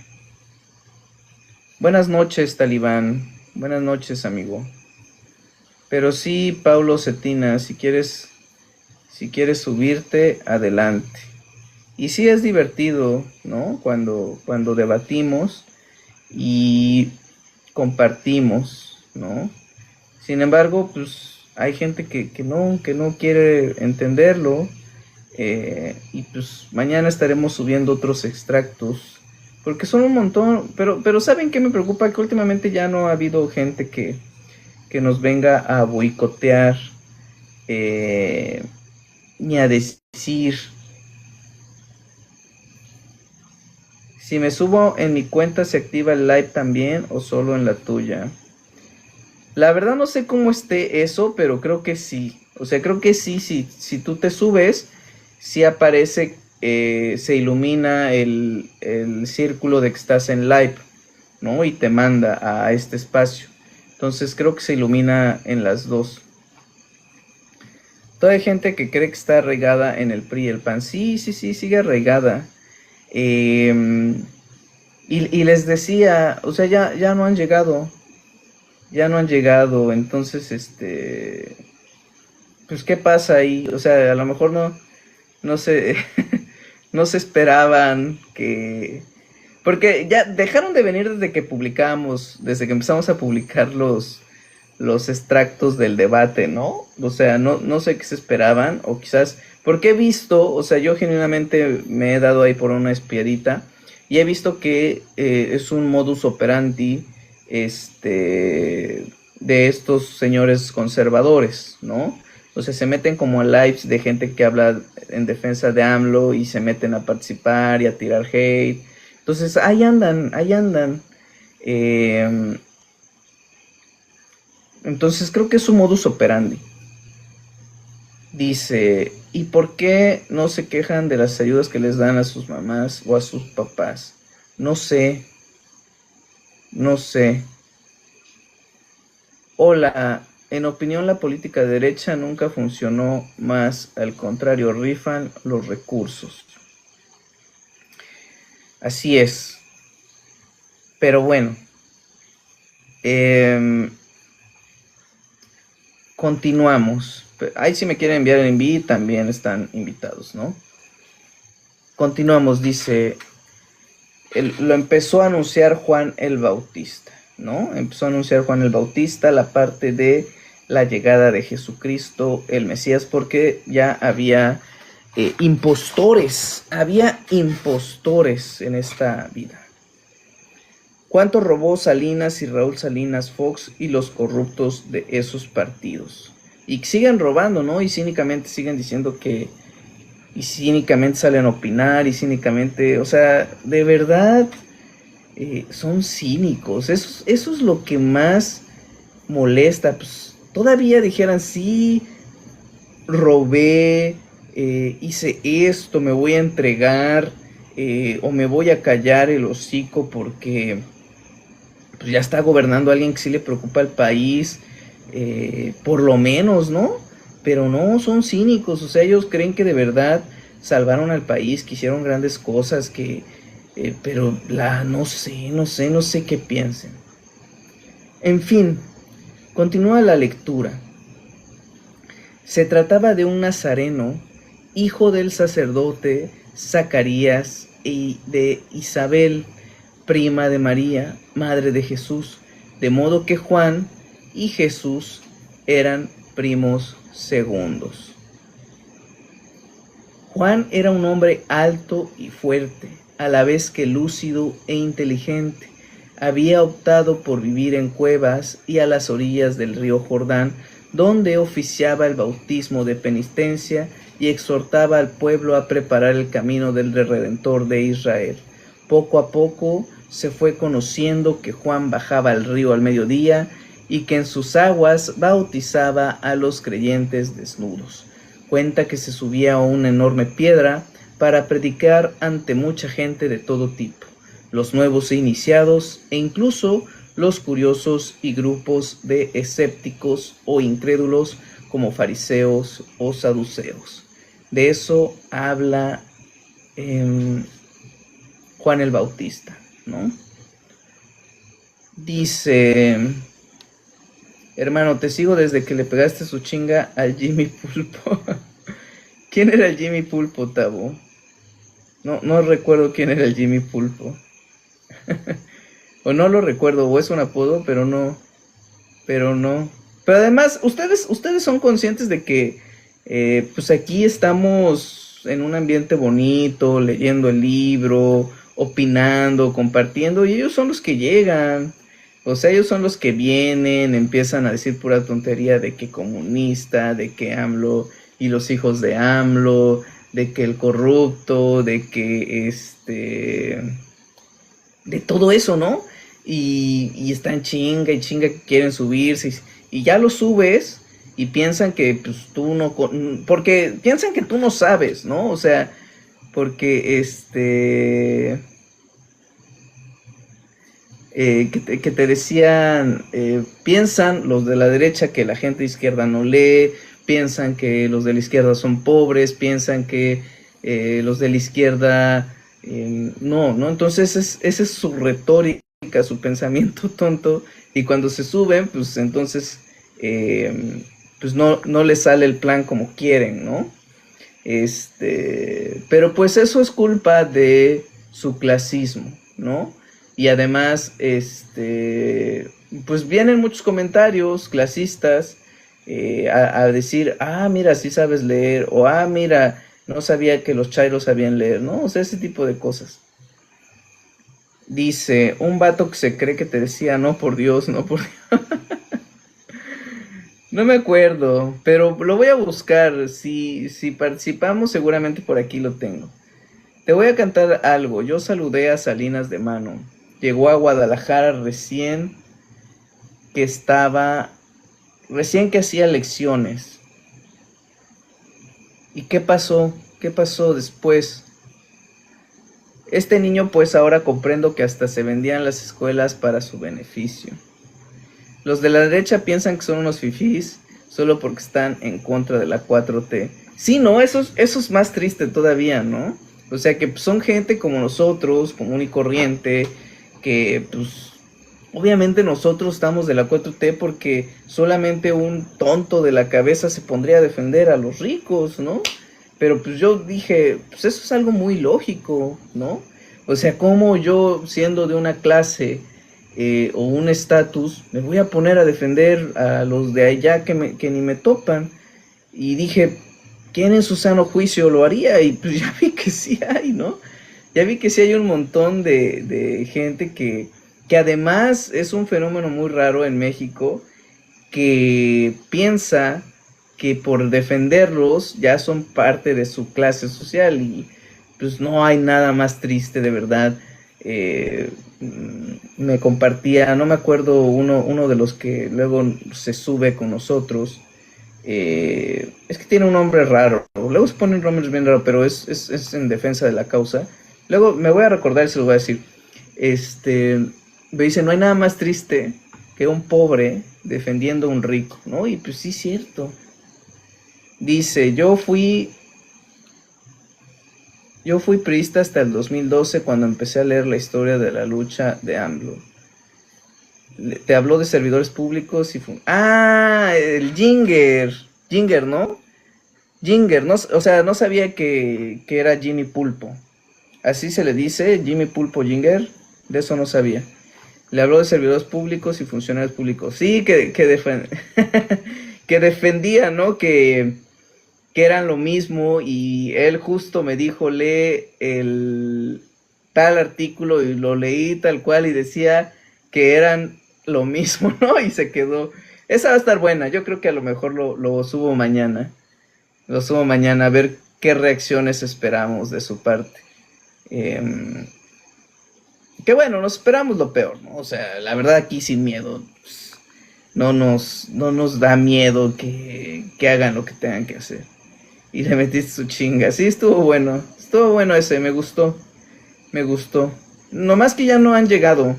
[SPEAKER 1] Buenas noches, Talibán. Buenas noches, amigo. Pero sí, Paulo Cetina, si quieres subirte, adelante. Y sí es divertido, ¿no? Cuando debatimos y compartimos, ¿no? Sin embargo, pues hay gente que no quiere entenderlo. Y pues mañana estaremos subiendo otros extractos. Porque son un montón. Pero ¿saben qué me preocupa? Que últimamente ya no ha habido gente que nos venga a boicotear. Ni a decir. Si me subo en mi cuenta, ¿se activa el live también o solo en la tuya? La verdad no sé cómo esté eso, pero creo que sí. O sea, creo que sí, si tú te subes, sí aparece, se ilumina el círculo de que estás en live, ¿no? Y te manda a este espacio. Entonces creo que se ilumina en las dos. Toda hay gente que cree que está arraigada en el PRI y el PAN. Sí, sigue arraigada. Y les decía, o sea, ya no han llegado. Ya no han llegado. Entonces, pues, ¿qué pasa ahí? O sea, a lo mejor no se, no se esperaban que... Porque ya dejaron de venir desde que empezamos a publicar los extractos del debate, ¿no? O sea, no sé qué se esperaban, o quizás, porque he visto, o sea, yo genuinamente me he dado ahí por una espiadita, y he visto que es un modus operandi, de estos señores conservadores, ¿no? O sea, se meten como a lives de gente que habla en defensa de AMLO, y se meten a participar y a tirar hate. Entonces, ahí andan. Entonces creo que es su modus operandi. Dice, ¿y por qué no se quejan de las ayudas que les dan a sus mamás o a sus papás? No sé, no sé. Hola, en opinión la política de derecha nunca funcionó más, al contrario, rifan los recursos. Así es. Pero bueno, continuamos. Ahí si me quieren enviar el invite también están invitados, ¿no? Continuamos, dice, lo empezó a anunciar Juan el Bautista, ¿no? Empezó a anunciar Juan el Bautista la parte de la llegada de Jesucristo, el Mesías, porque ya había impostores en esta vida. ¿Cuánto robó Salinas y Raúl Salinas Fox y los corruptos de esos partidos? Y siguen robando, ¿no? Y cínicamente siguen diciendo que... Y cínicamente salen a opinar y cínicamente... O sea, de verdad son cínicos. Eso es lo que más molesta. Pues todavía dijeran, sí, robé, hice esto, me voy a entregar, o me voy a callar el hocico porque... pues ya está gobernando alguien que sí le preocupa al país, por lo menos, ¿no? Pero no, son cínicos, o sea, ellos creen que de verdad salvaron al país, que hicieron grandes cosas, pero no sé qué piensen. En fin, continúa la lectura. Se trataba de un nazareno, hijo del sacerdote Zacarías y de Isabel, prima de María, madre de Jesús, de modo que Juan y Jesús eran primos segundos. Juan era un hombre alto y fuerte, a la vez que lúcido e inteligente. Había optado por vivir en cuevas y a las orillas del río Jordán, donde oficiaba el bautismo de penitencia y exhortaba al pueblo a preparar el camino del Redentor de Israel. Poco a poco se fue conociendo que Juan bajaba al río al mediodía y que en sus aguas bautizaba a los creyentes desnudos. Cuenta que se subía a una enorme piedra para predicar ante mucha gente de todo tipo, los nuevos e iniciados, e incluso los curiosos y grupos de escépticos o incrédulos como fariseos o saduceos. De eso habla Juan el Bautista, ¿no? Dice, hermano, te sigo desde que le pegaste su chinga al Jimmy Pulpo. ¿Quién era el Jimmy Pulpo, Tabo? No recuerdo quién era el Jimmy Pulpo. O no lo recuerdo, o es un apodo, pero no. Pero además, ustedes son conscientes de que pues aquí estamos en un ambiente bonito, leyendo el libro, opinando, compartiendo, y ellos son los que llegan. O sea, ellos son los que vienen, empiezan a decir pura tontería de que comunista, de que AMLO y los hijos de AMLO, de que el corrupto, de que de todo eso, ¿no? Y están chinga y chinga que quieren subirse y ya lo subes y piensan que pues tú no, porque piensan que tú no sabes, ¿no? O sea, porque que te decían, piensan los de la derecha que la gente de izquierda no lee, piensan que los de la izquierda son pobres, piensan que los de la izquierda no, entonces esa es su retórica, su pensamiento tonto, y cuando se suben, pues entonces pues no les sale el plan como quieren, ¿no? Pero pues eso es culpa de su clasismo, ¿no? Y además, pues vienen muchos comentarios clasistas a decir, mira, sí sabes leer, o mira, no sabía que los chairos sabían leer, ¿no? O sea, ese tipo de cosas. Dice, un vato que se cree que te decía, no por Dios, no por Dios. No me acuerdo, pero lo voy a buscar. Si participamos, seguramente por aquí lo tengo. Te voy a cantar algo. Yo saludé a Salinas de mano. Llegó a Guadalajara recién que estaba recién que hacía lecciones. ¿Y qué pasó? ¿Qué pasó después? Este niño pues ahora comprendo que hasta se vendían las escuelas para su beneficio. Los de la derecha piensan que son unos fifís solo porque están en contra de la 4T. Sí, no, eso es más triste todavía, ¿no? O sea que son gente como nosotros, común y corriente, que pues obviamente nosotros estamos de la 4T porque solamente un tonto de la cabeza se pondría a defender a los ricos, ¿no? Pero pues yo dije, pues eso es algo muy lógico, ¿no? O sea, como yo siendo de una clase o un estatus, me voy a poner a defender a los de allá que ni me topan. Y dije, ¿quién en su sano juicio lo haría? Y pues ya vi que sí hay, ¿no? Ya vi que sí hay un montón de gente que además es un fenómeno muy raro en México, que piensa que por defenderlos ya son parte de su clase social y pues no hay nada más triste de verdad. Eh, Me compartía, no me acuerdo, uno de los que luego se sube con nosotros. Es que tiene un nombre raro, luego se ponen nombres bien raros, pero es en defensa de la causa. Luego me voy a recordar y se lo voy a decir. Me dice, no hay nada más triste que un pobre defendiendo a un rico, ¿no? Y pues sí es cierto. Dice, yo fui priista hasta el 2012 cuando empecé a leer la historia de la lucha de AMLO. Te habló de servidores públicos y... el Ginger. Ginger, ¿no? Ginger, no, o sea, no sabía que era Jimmy Pulpo. Así se le dice, Jimmy Pulpo Ginger. De eso no sabía. Le habló de servidores públicos y funcionarios públicos. Sí, que que defendía, ¿no? Que eran lo mismo y él justo me dijo, lee el tal artículo y lo leí tal cual y decía que eran lo mismo, ¿no? Y se quedó. Esa va a estar buena, yo creo que a lo mejor lo subo mañana. Lo subo mañana a ver qué reacciones esperamos de su parte. Que bueno, nos esperamos lo peor, ¿no? O sea, la verdad aquí sin miedo, pues, no nos da miedo que hagan lo que tengan que hacer. Y le metiste su chinga. Sí, estuvo bueno ese, me gustó. Nomás que ya no han llegado.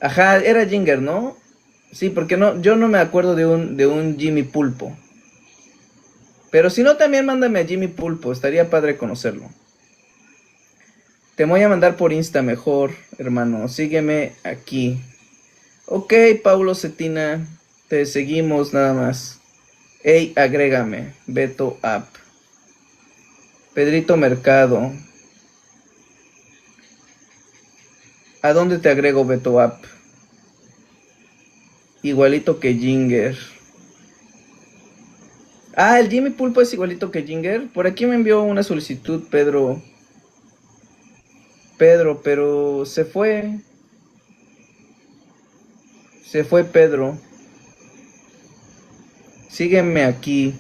[SPEAKER 1] Ajá, era Ginger, ¿no? Sí, porque no, yo no me acuerdo de un Jimmy Pulpo. Pero si no, también mándame a Jimmy Pulpo, estaría padre conocerlo. Te voy a mandar por Insta mejor, hermano. Sígueme aquí. Ok, Paulo Cetina, te seguimos nada más. Ey, agrégame, Beto App. Pedrito Mercado. ¿A dónde te agrego, Beto App? Igualito que Ginger. El Jimmy Pulpo es igualito que Ginger. Por aquí me envió una solicitud, Pedro, pero se fue. Se fue Pedro. Sígueme aquí.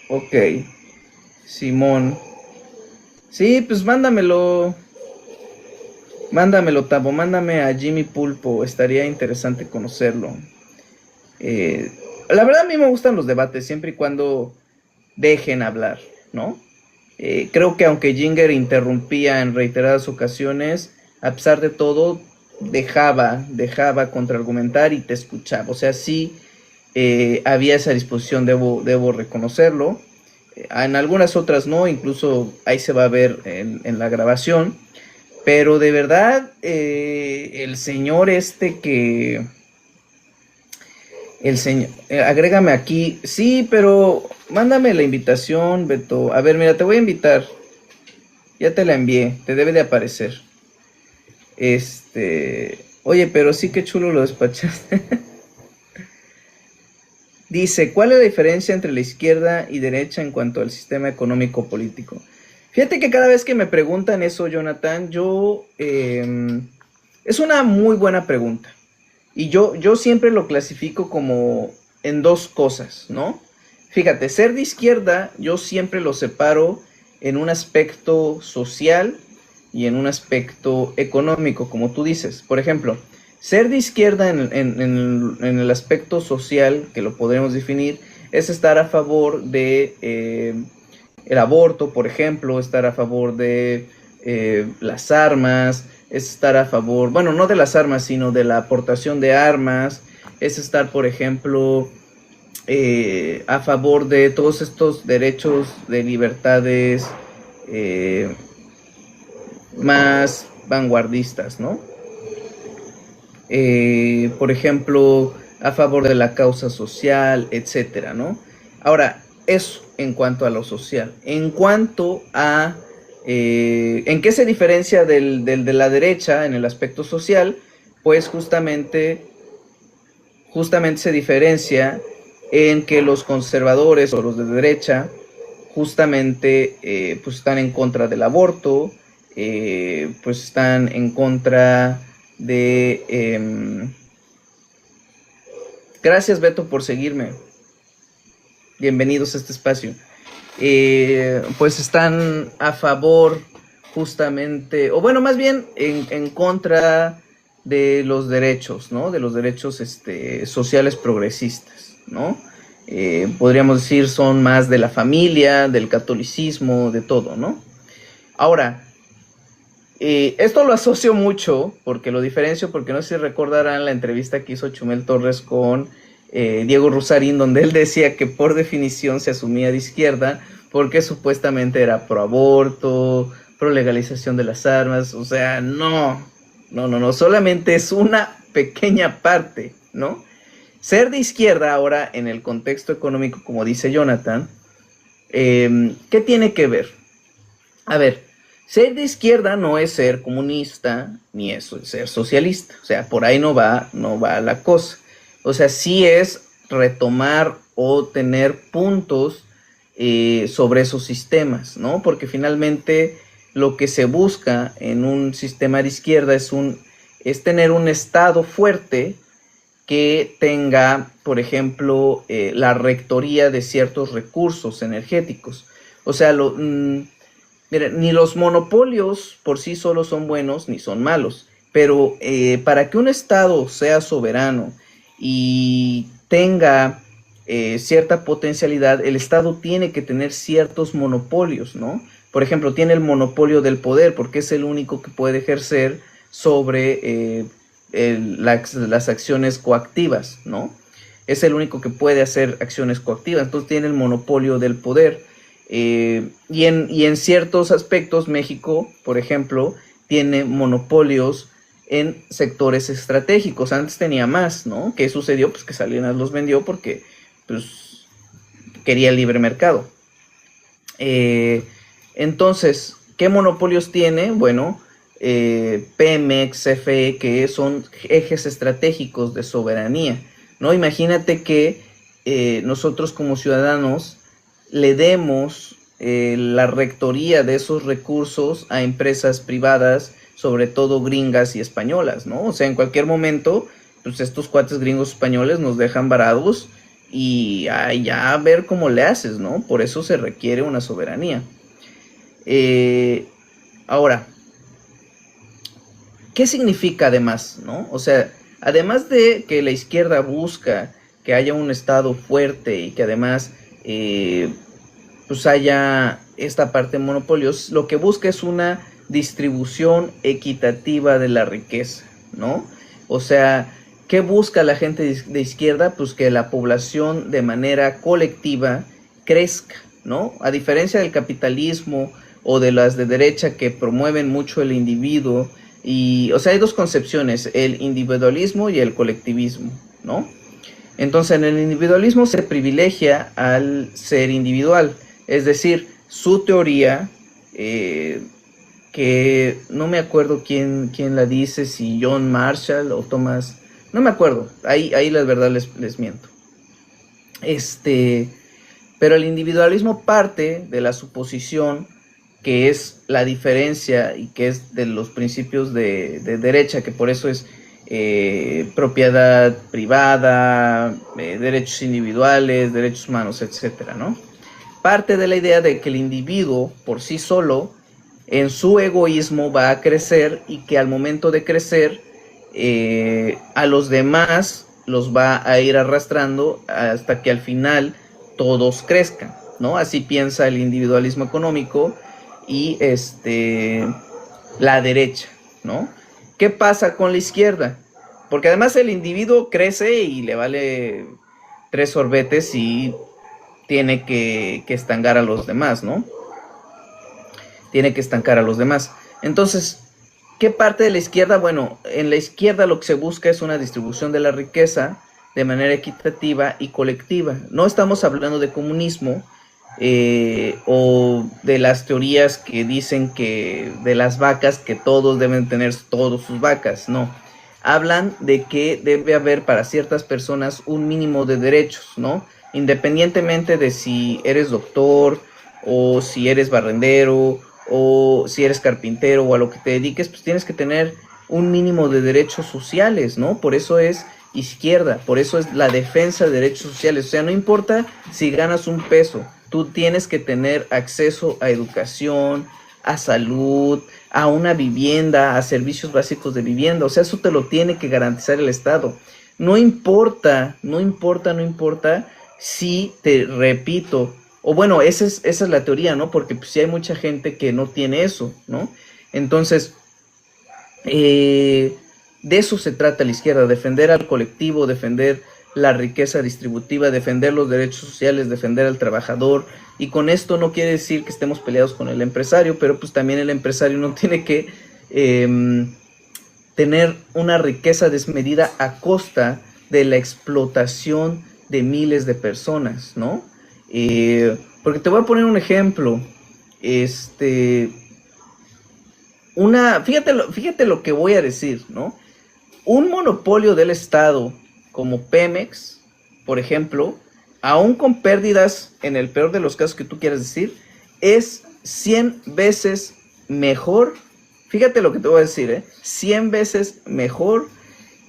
[SPEAKER 1] Ok. Simón. Sí, pues mándamelo. Mándamelo, Tabo. Mándame a Jimmy Pulpo. Estaría interesante conocerlo. La verdad a mí me gustan los debates, siempre y cuando dejen hablar, ¿no? Creo que aunque Ginger interrumpía en reiteradas ocasiones, a pesar de todo, dejaba contraargumentar y te escuchaba. O sea, sí había esa disposición, debo reconocerlo. En algunas otras no, incluso ahí se va a ver en la grabación. Pero de verdad, el señor agrégame aquí. Sí, pero mándame la invitación, Beto. A ver, mira, te voy a invitar. Ya te la envié, te debe de aparecer. Oye, pero sí que chulo lo despachaste. Dice, ¿cuál es la diferencia entre la izquierda y derecha en cuanto al sistema económico político? Fíjate que cada vez que me preguntan eso, Jonathan, es una muy buena pregunta. Y yo siempre lo clasifico como en dos cosas, ¿no? Fíjate, ser de izquierda yo siempre lo separo en un aspecto social y en un aspecto económico, como tú dices. Por ejemplo, ser de izquierda en el aspecto social, que lo podremos definir, es estar a favor de el aborto, por ejemplo, estar a favor de las armas, es estar a favor, bueno, no de las armas, sino de la aportación de armas, es estar, por ejemplo, a favor de todos estos derechos de libertades más vanguardistas, ¿no? Por ejemplo, a favor de la causa social, etcétera, ¿no? Ahora, eso en cuanto a lo social. En cuanto a ¿en qué se diferencia de la derecha en el aspecto social? Pues justamente se diferencia en que los conservadores o los de derecha justamente pues están en contra del aborto, pues están en contra de... Gracias, Beto, por seguirme. Bienvenidos a este espacio. Pues están a favor justamente, o bueno, más bien en contra de los derechos, ¿no? De los derechos sociales progresistas, ¿no? Podríamos decir son más de la familia, del catolicismo, de todo, ¿no? Ahora, esto lo asocio mucho, porque lo diferencio, porque no sé si recordarán la entrevista que hizo Chumel Torres con Diego Rusarín, donde él decía que por definición se asumía de izquierda, porque supuestamente era pro aborto, pro legalización de las armas. O sea, no, solamente es una pequeña parte, ¿no? Ser de izquierda ahora en el contexto económico, como dice Jonathan, ¿qué tiene que ver? A ver, ser de izquierda no es ser comunista, ni es ser socialista. O sea, por ahí no va la cosa. O sea, sí es retomar o tener puntos sobre esos sistemas, ¿no? Porque finalmente lo que se busca en un sistema de izquierda es tener un Estado fuerte que tenga, por ejemplo, la rectoría de ciertos recursos energéticos. O sea, mira, ni los monopolios por sí solos son buenos ni son malos, pero para que un Estado sea soberano y tenga cierta potencialidad, el Estado tiene que tener ciertos monopolios, ¿no? Por ejemplo, tiene el monopolio del poder porque es el único que puede ejercer sobre las acciones coactivas, ¿no? Es el único que puede hacer acciones coactivas, entonces tiene el monopolio del poder. Y en ciertos aspectos México, por ejemplo, tiene monopolios en sectores estratégicos. Antes tenía más, ¿no? ¿Qué sucedió? Pues que Salinas los vendió porque pues, quería el libre mercado. Entonces, ¿qué monopolios tiene? Bueno, Pemex, CFE, que son ejes estratégicos de soberanía, ¿no? Imagínate que nosotros como ciudadanos le demos la rectoría de esos recursos a empresas privadas, sobre todo gringas y españolas, ¿no? O sea, en cualquier momento, pues estos cuates gringos españoles nos dejan varados y ya a ver cómo le haces, ¿no? Por eso se requiere una soberanía. Ahora, ¿qué significa además, no? O sea, además de que la izquierda busca que haya un Estado fuerte y que además pues haya esta parte de monopolios, lo que busca es una distribución equitativa de la riqueza, ¿no? O sea, ¿qué busca la gente de izquierda? Pues que la población de manera colectiva crezca, ¿no? A diferencia del capitalismo o de las de derecha que promueven mucho el individuo, y, o sea, hay dos concepciones, el individualismo y el colectivismo, ¿no? Entonces, en el individualismo se privilegia al ser individual, es decir, su teoría, que no me acuerdo quién la dice, si John Marshall o Thomas, no me acuerdo, ahí la verdad les miento. Pero el individualismo parte de la suposición que es la diferencia y que es de los principios de derecha, que por eso es propiedad privada, derechos individuales, derechos humanos, etcétera, ¿no? Parte de la idea de que el individuo por sí solo en su egoísmo va a crecer y que al momento de crecer a los demás los va a ir arrastrando hasta que al final todos crezcan, ¿no? Así piensa el individualismo económico y la derecha, ¿no? ¿Qué pasa con la izquierda? Porque además el individuo crece y le vale 3 sorbetes y tiene que estancar a los demás, ¿no? Tiene que estancar a los demás. Entonces, ¿qué parte de la izquierda? Bueno, en la izquierda lo que se busca es una distribución de la riqueza de manera equitativa y colectiva. No estamos hablando de comunismo o de las teorías que dicen que de las vacas, que todos deben tener todas sus vacas, no. Hablan de que debe haber para ciertas personas un mínimo de derechos, ¿no? Independientemente de si eres doctor o si eres barrendero o si eres carpintero o a lo que te dediques, pues tienes que tener un mínimo de derechos sociales, ¿no? Por eso es izquierda, por eso es la defensa de derechos sociales. O sea, no importa si ganas un peso, tú tienes que tener acceso a educación, a salud, a una vivienda, a servicios básicos de vivienda. O sea, eso te lo tiene que garantizar el Estado. No importa si, te repito, o bueno, esa es la teoría, ¿no? Porque pues, sí hay mucha gente que no tiene eso, ¿no? Entonces, de eso se trata la izquierda, defender al colectivo, defender la riqueza distributiva, defender los derechos sociales, defender al trabajador. Y con esto no quiere decir que estemos peleados con el empresario, pero pues también el empresario no tiene que tener una riqueza desmedida a costa de la explotación de miles de personas, ¿no? Porque te voy a poner un ejemplo. Fíjate lo que voy a decir, ¿no? Un monopolio del Estado como Pemex, por ejemplo, aún con pérdidas, en el peor de los casos que tú quieras decir, es 100 veces mejor. Fíjate lo que te voy a decir, 100 veces mejor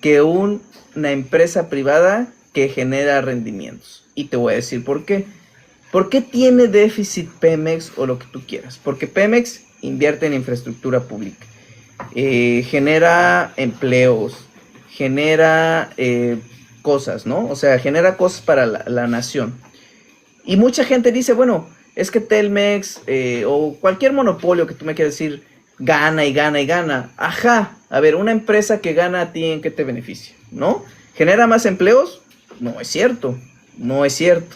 [SPEAKER 1] que una empresa privada que genera rendimientos. Y te voy a decir por qué. ¿Por qué tiene déficit Pemex o lo que tú quieras? Porque Pemex invierte en infraestructura pública, genera empleos, genera cosas, ¿no? O sea, genera cosas para la nación. Y mucha gente dice, bueno, es que Telmex o cualquier monopolio que tú me quieras decir, gana y gana y gana. Ajá, a ver, una empresa que gana a ti, ¿en qué te beneficia? ¿No? ¿Genera más empleos? No es cierto, no es cierto.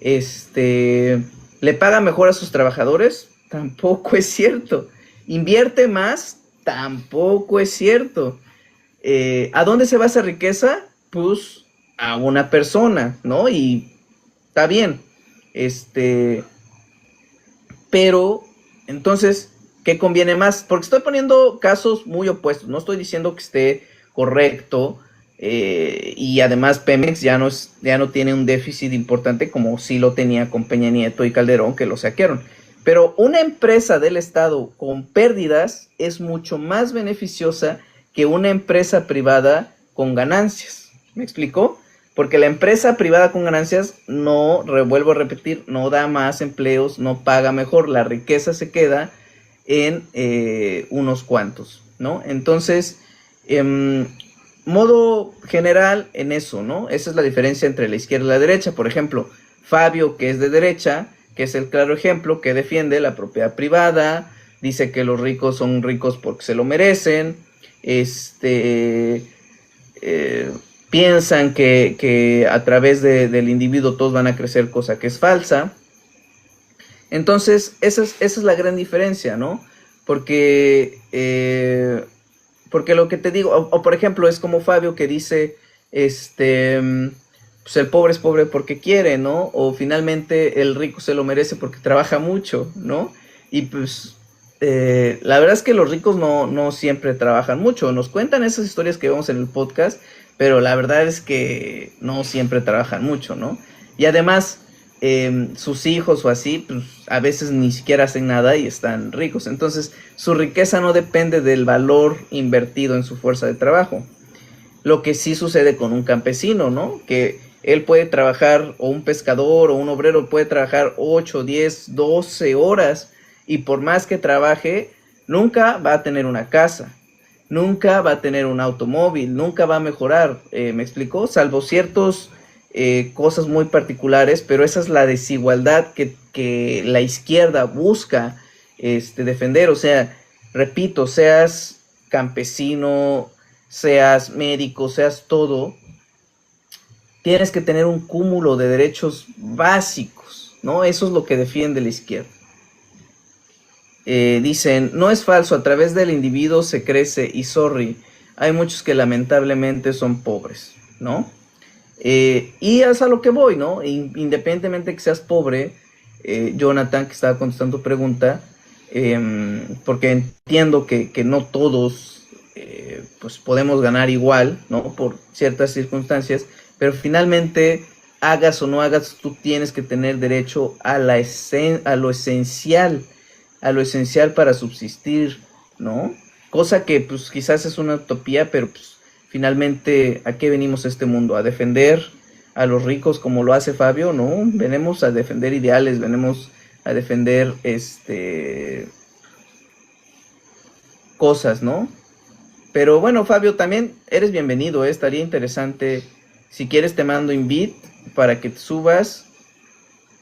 [SPEAKER 1] ¿Le paga mejor a sus trabajadores? Tampoco es cierto. ¿Invierte más? Tampoco es cierto. ¿A dónde se va esa riqueza? Pues a una persona, ¿no? Y está bien. Pero, entonces, ¿qué conviene más? Porque estoy poniendo casos muy opuestos. No estoy diciendo que esté correcto. Y además Pemex ya no tiene un déficit importante como sí lo tenía con Peña Nieto y Calderón, que lo saquearon. Pero una empresa del Estado con pérdidas es mucho más beneficiosa que una empresa privada con ganancias. ¿Me explicó? Porque la empresa privada con ganancias no, vuelvo a repetir, no da más empleos, no paga mejor, la riqueza se queda en unos cuantos, ¿no? Entonces, modo general en eso, ¿no? Esa es la diferencia entre la izquierda y la derecha. Por ejemplo, Fabio, que es de derecha, que es el claro ejemplo, que defiende la propiedad privada, dice que los ricos son ricos porque se lo merecen, piensan que a través del individuo todos van a crecer, cosa que es falsa. Entonces, esa es la gran diferencia, ¿no? Porque lo que te digo, o por ejemplo, es como Fabio que dice, pues el pobre es pobre porque quiere, ¿no? O finalmente el rico se lo merece porque trabaja mucho, ¿no? Y pues la verdad es que los ricos no siempre trabajan mucho. Nos cuentan esas historias que vemos en el podcast, pero la verdad es que no siempre trabajan mucho, ¿no? Y además, sus hijos o así, pues a veces ni siquiera hacen nada y están ricos. Entonces, su riqueza no depende del valor invertido en su fuerza de trabajo. Lo que sí sucede con un campesino, ¿no? Que él puede trabajar, o un pescador o un obrero puede trabajar 8, 10, 12 horas y por más que trabaje, nunca va a tener una casa, nunca va a tener un automóvil, nunca va a mejorar, ¿me explicó? Salvo ciertos cosas muy particulares, pero esa es la desigualdad que la izquierda busca defender. O sea, repito, seas campesino, seas médico, seas todo, tienes que tener un cúmulo de derechos básicos, ¿no? Eso es lo que defiende la izquierda. Dicen, no es falso, a través del individuo se crece y sorry, hay muchos que lamentablemente son pobres, ¿no? Y es a lo que voy, ¿no? Independientemente que seas pobre, Jonathan, que estaba contestando tu pregunta, porque entiendo que no todos pues podemos ganar igual, ¿no? Por ciertas circunstancias, pero finalmente, hagas o no hagas, tú tienes que tener derecho a a lo esencial para subsistir, ¿no? Cosa que pues quizás es una utopía, pero pues finalmente, ¿a qué venimos a este mundo? ¿A defender a los ricos como lo hace Fabio? No, venimos a defender ideales, venimos a defender cosas, ¿no? Pero bueno, Fabio, también eres bienvenido, ¿eh? Estaría interesante. Si quieres te mando invite para que te subas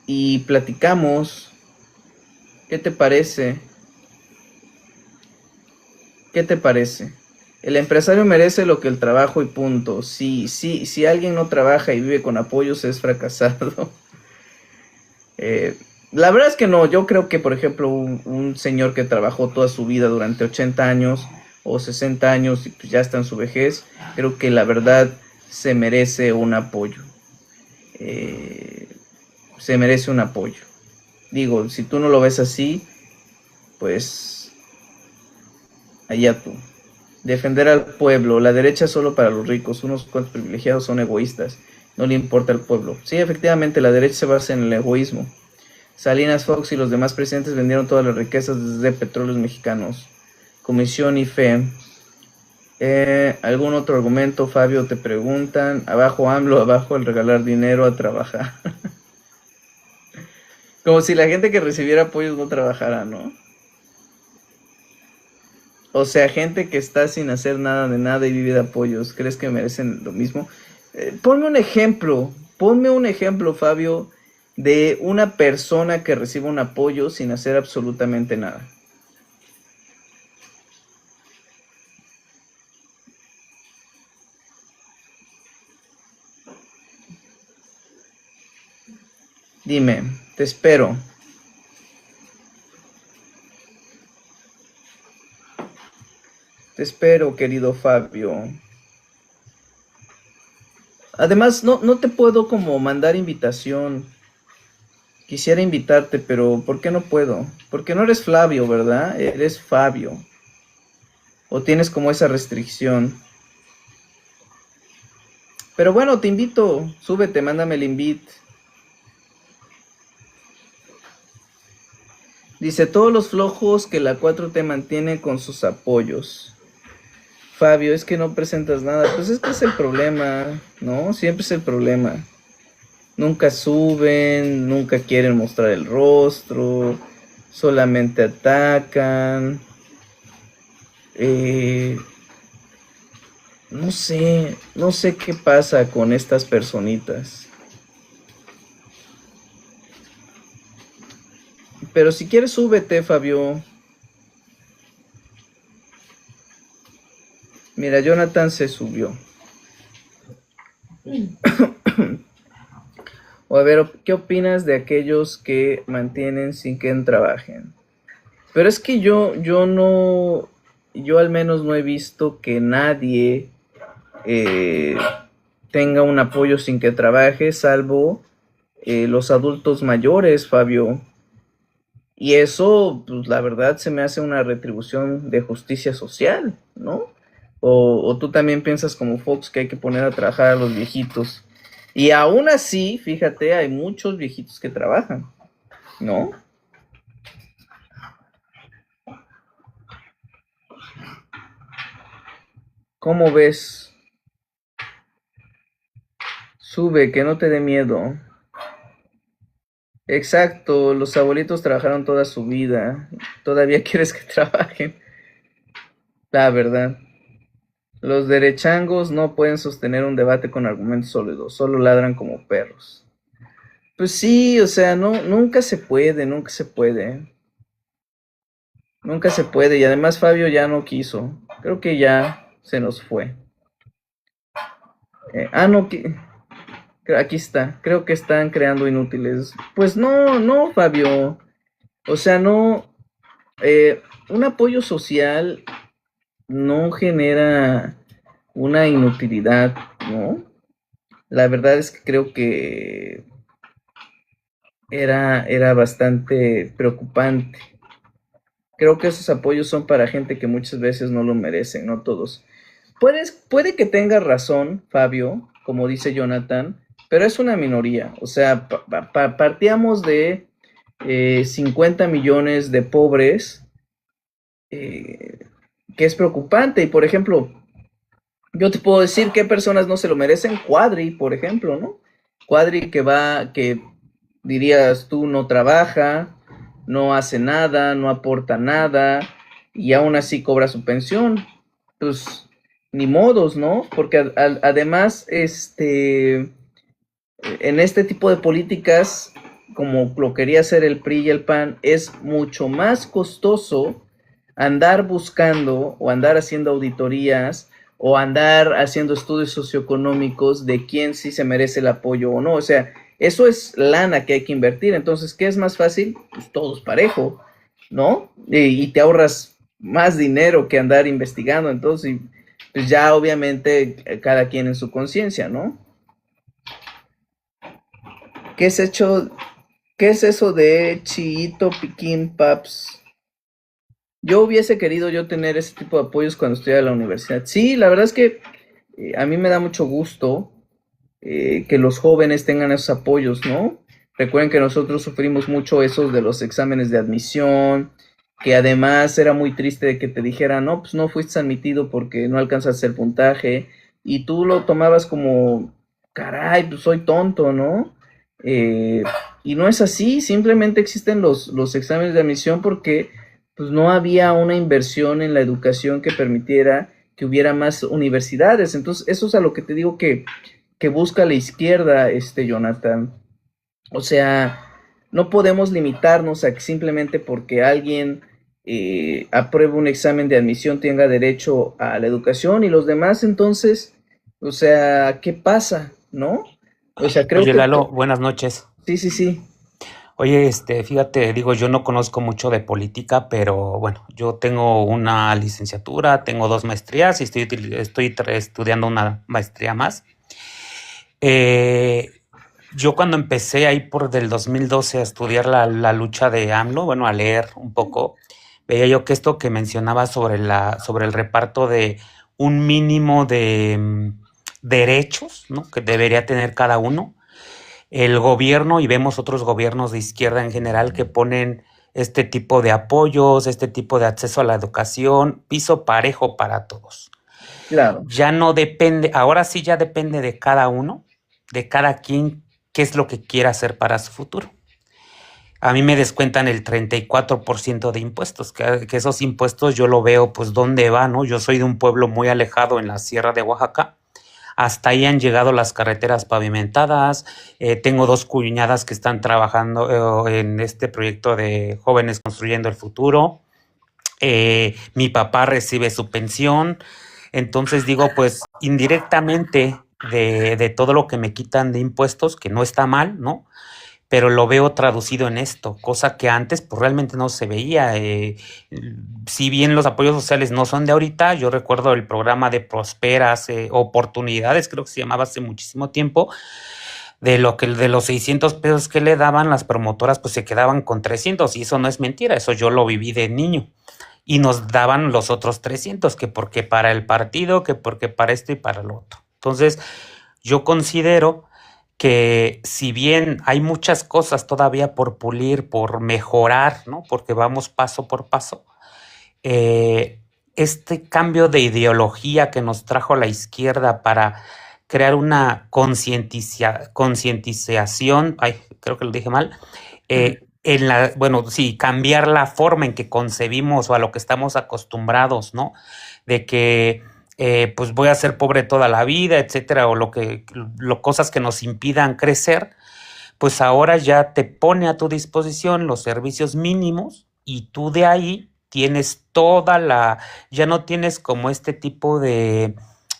[SPEAKER 1] y platicamos. ¿Qué te parece? ¿Qué te parece? El empresario merece lo que el trabajo y punto. Si alguien no trabaja y vive con apoyos es fracasado. Eh, la verdad es que no. Yo creo que, por ejemplo, un señor que trabajó toda su vida durante 80 años o 60 años y pues ya está en su vejez, creo que la verdad se merece un apoyo. Se merece un apoyo. Digo, si tú no lo ves así, pues allá tú. Defender al pueblo, la derecha es solo para los ricos, unos cuantos privilegiados son egoístas, no le importa al pueblo. Sí, efectivamente, la derecha se basa en el egoísmo. Salinas Fox y los demás presidentes vendieron todas las riquezas desde petróleos mexicanos. Comisión y fe. ¿Algún otro argumento, Fabio? Te preguntan. Abajo AMLO, abajo el regalar dinero a trabajar. Como si la gente que recibiera apoyos no trabajara, ¿no? O sea, gente que está sin hacer nada de nada y vive de apoyos, ¿crees que merecen lo mismo? Ponme un ejemplo, Fabio, de una persona que reciba un apoyo sin hacer absolutamente nada. Dime, te espero. Te espero, querido Fabio. Además, no te puedo como mandar invitación. Quisiera invitarte, pero ¿por qué no puedo? Porque no eres Flavio, ¿verdad? Eres Fabio. O tienes como esa restricción. Pero bueno, te invito. Súbete, mándame el invite. Dice, todos los flojos que la 4T mantiene con sus apoyos. Fabio, es que no presentas nada. Pues es que es el problema, ¿no? Siempre es el problema. Nunca suben, nunca quieren mostrar el rostro, solamente atacan. No sé qué pasa con estas personitas. Pero si quieres, súbete, Fabio. Mira, Jonathan se subió. O a ver, ¿qué opinas de aquellos que mantienen sin que trabajen? Pero es que yo al menos no he visto que nadie eh, tenga un apoyo sin que trabaje, salvo los adultos mayores, Fabio. Y eso, pues la verdad, se me hace una retribución de justicia social, ¿no? O tú también piensas como Fox que hay que poner a trabajar a los viejitos. Y aún así, fíjate, hay muchos viejitos que trabajan, ¿no? ¿Cómo ves? Sube, que no te dé miedo. Exacto, los abuelitos trabajaron toda su vida. ¿Todavía quieres que trabajen? La verdad. Los derechangos no pueden sostener un debate con argumentos sólidos, solo ladran como perros. Pues sí, o sea, no, nunca se puede, nunca se puede. Nunca se puede. Y además Fabio ya no quiso. Creo que ya se nos fue. No, aquí está. Creo que están creando inútiles. Pues no, no, Fabio. O sea, no. Un apoyo social no genera una inutilidad, ¿no? La verdad es que creo que era bastante preocupante. Creo que esos apoyos son para gente que muchas veces no lo merecen, no todos. Puede que tenga razón, Fabio, como dice Jonathan, pero es una minoría. O sea, partíamos de 50 millones de pobres, eh, que es preocupante. Y por ejemplo, yo te puedo decir qué personas no se lo merecen. Cuadri, por ejemplo, ¿no? Cuadri que dirías tú no trabaja, no hace nada, no aporta nada y aún así cobra su pensión. Pues ni modos, ¿no? Porque además, en este tipo de políticas, como lo quería hacer el PRI y el PAN, es mucho más costoso andar buscando o andar haciendo auditorías o andar haciendo estudios socioeconómicos de quién sí se merece el apoyo o no. O sea, eso es lana que hay que invertir. Entonces, ¿qué es más fácil? Pues todos parejo, ¿no? Y te ahorras más dinero que andar investigando. Entonces, pues ya obviamente cada quien en su conciencia, ¿no? ¿Qué es hecho? ¿Qué es eso de Chiito Piquín Paps? Yo hubiese querido yo tener ese tipo de apoyos cuando estudiaba en la universidad. Sí, la verdad es que a mí me da mucho gusto que los jóvenes tengan esos apoyos, ¿no? Recuerden que nosotros sufrimos mucho esos de los exámenes de admisión, que además era muy triste de que te dijeran, no, pues no fuiste admitido porque no alcanzas el puntaje, y tú lo tomabas como, caray, pues soy tonto, ¿no? Eh, y no es así, simplemente existen los exámenes de admisión porque pues no había una inversión en la educación que permitiera que hubiera más universidades. Entonces, eso es a lo que te digo que busca la izquierda, Jonathan. O sea, no podemos limitarnos a que simplemente porque alguien apruebe un examen de admisión tenga derecho a la educación y los demás, entonces, o sea, ¿qué pasa? ¿No? O sea, creo
[SPEAKER 2] Oye,
[SPEAKER 1] que
[SPEAKER 2] Lalo, buenas noches.
[SPEAKER 1] sí, sí, sí,
[SPEAKER 2] Oye, fíjate, digo, yo no conozco mucho de política, pero bueno, yo tengo una licenciatura, tengo dos maestrías y estoy estudiando una maestría más. Eh, yo cuando empecé ahí por del 2012 a estudiar la lucha de AMLO, bueno, a leer un poco, veía yo que esto que mencionaba sobre el reparto de un mínimo de derechos, ¿no? Que debería tener cada uno el gobierno y vemos otros gobiernos de izquierda en general que ponen este tipo de apoyos, este tipo de acceso a la educación, piso parejo para todos.
[SPEAKER 1] claro.
[SPEAKER 2] Ya no depende, ahora sí ya depende de cada uno, de cada quien, qué es lo que quiera hacer para su futuro. A mí me descuentan el 34% de impuestos, que esos impuestos yo lo veo pues dónde va, ¿no? Yo soy de un pueblo muy alejado en la sierra de Oaxaca. Hasta ahí han llegado las carreteras pavimentadas. Tengo dos cuñadas que están trabajando en este proyecto de Jóvenes Construyendo el Futuro. Mi papá recibe su pensión. Entonces digo, pues indirectamente de todo lo que me quitan de impuestos, que no está mal, ¿no? Pero lo veo traducido en esto, cosa que antes pues realmente no se veía. Si bien los apoyos sociales no son de ahorita, yo recuerdo el programa de Prosperas, Oportunidades, creo que se llamaba hace muchísimo tiempo, de los 600 pesos que le daban las promotoras, pues se quedaban con 300 y eso no es mentira, eso yo lo viví de niño. Y nos daban los otros 300, que porque para el partido, que porque para esto y para lo otro. Entonces, yo considero que si bien hay muchas cosas todavía por pulir, por mejorar, ¿no? Porque vamos paso por paso, eh, este cambio de ideología que nos trajo la izquierda para crear una concientización, ay, creo que lo dije mal, bueno, sí, cambiar la forma en que concebimos o a lo que estamos acostumbrados, ¿no? De que pues voy a ser pobre toda la vida, etcétera, o cosas que nos impidan crecer, pues ahora ya te pone a tu disposición los servicios mínimos y tú de ahí tienes ya no tienes como este tipo de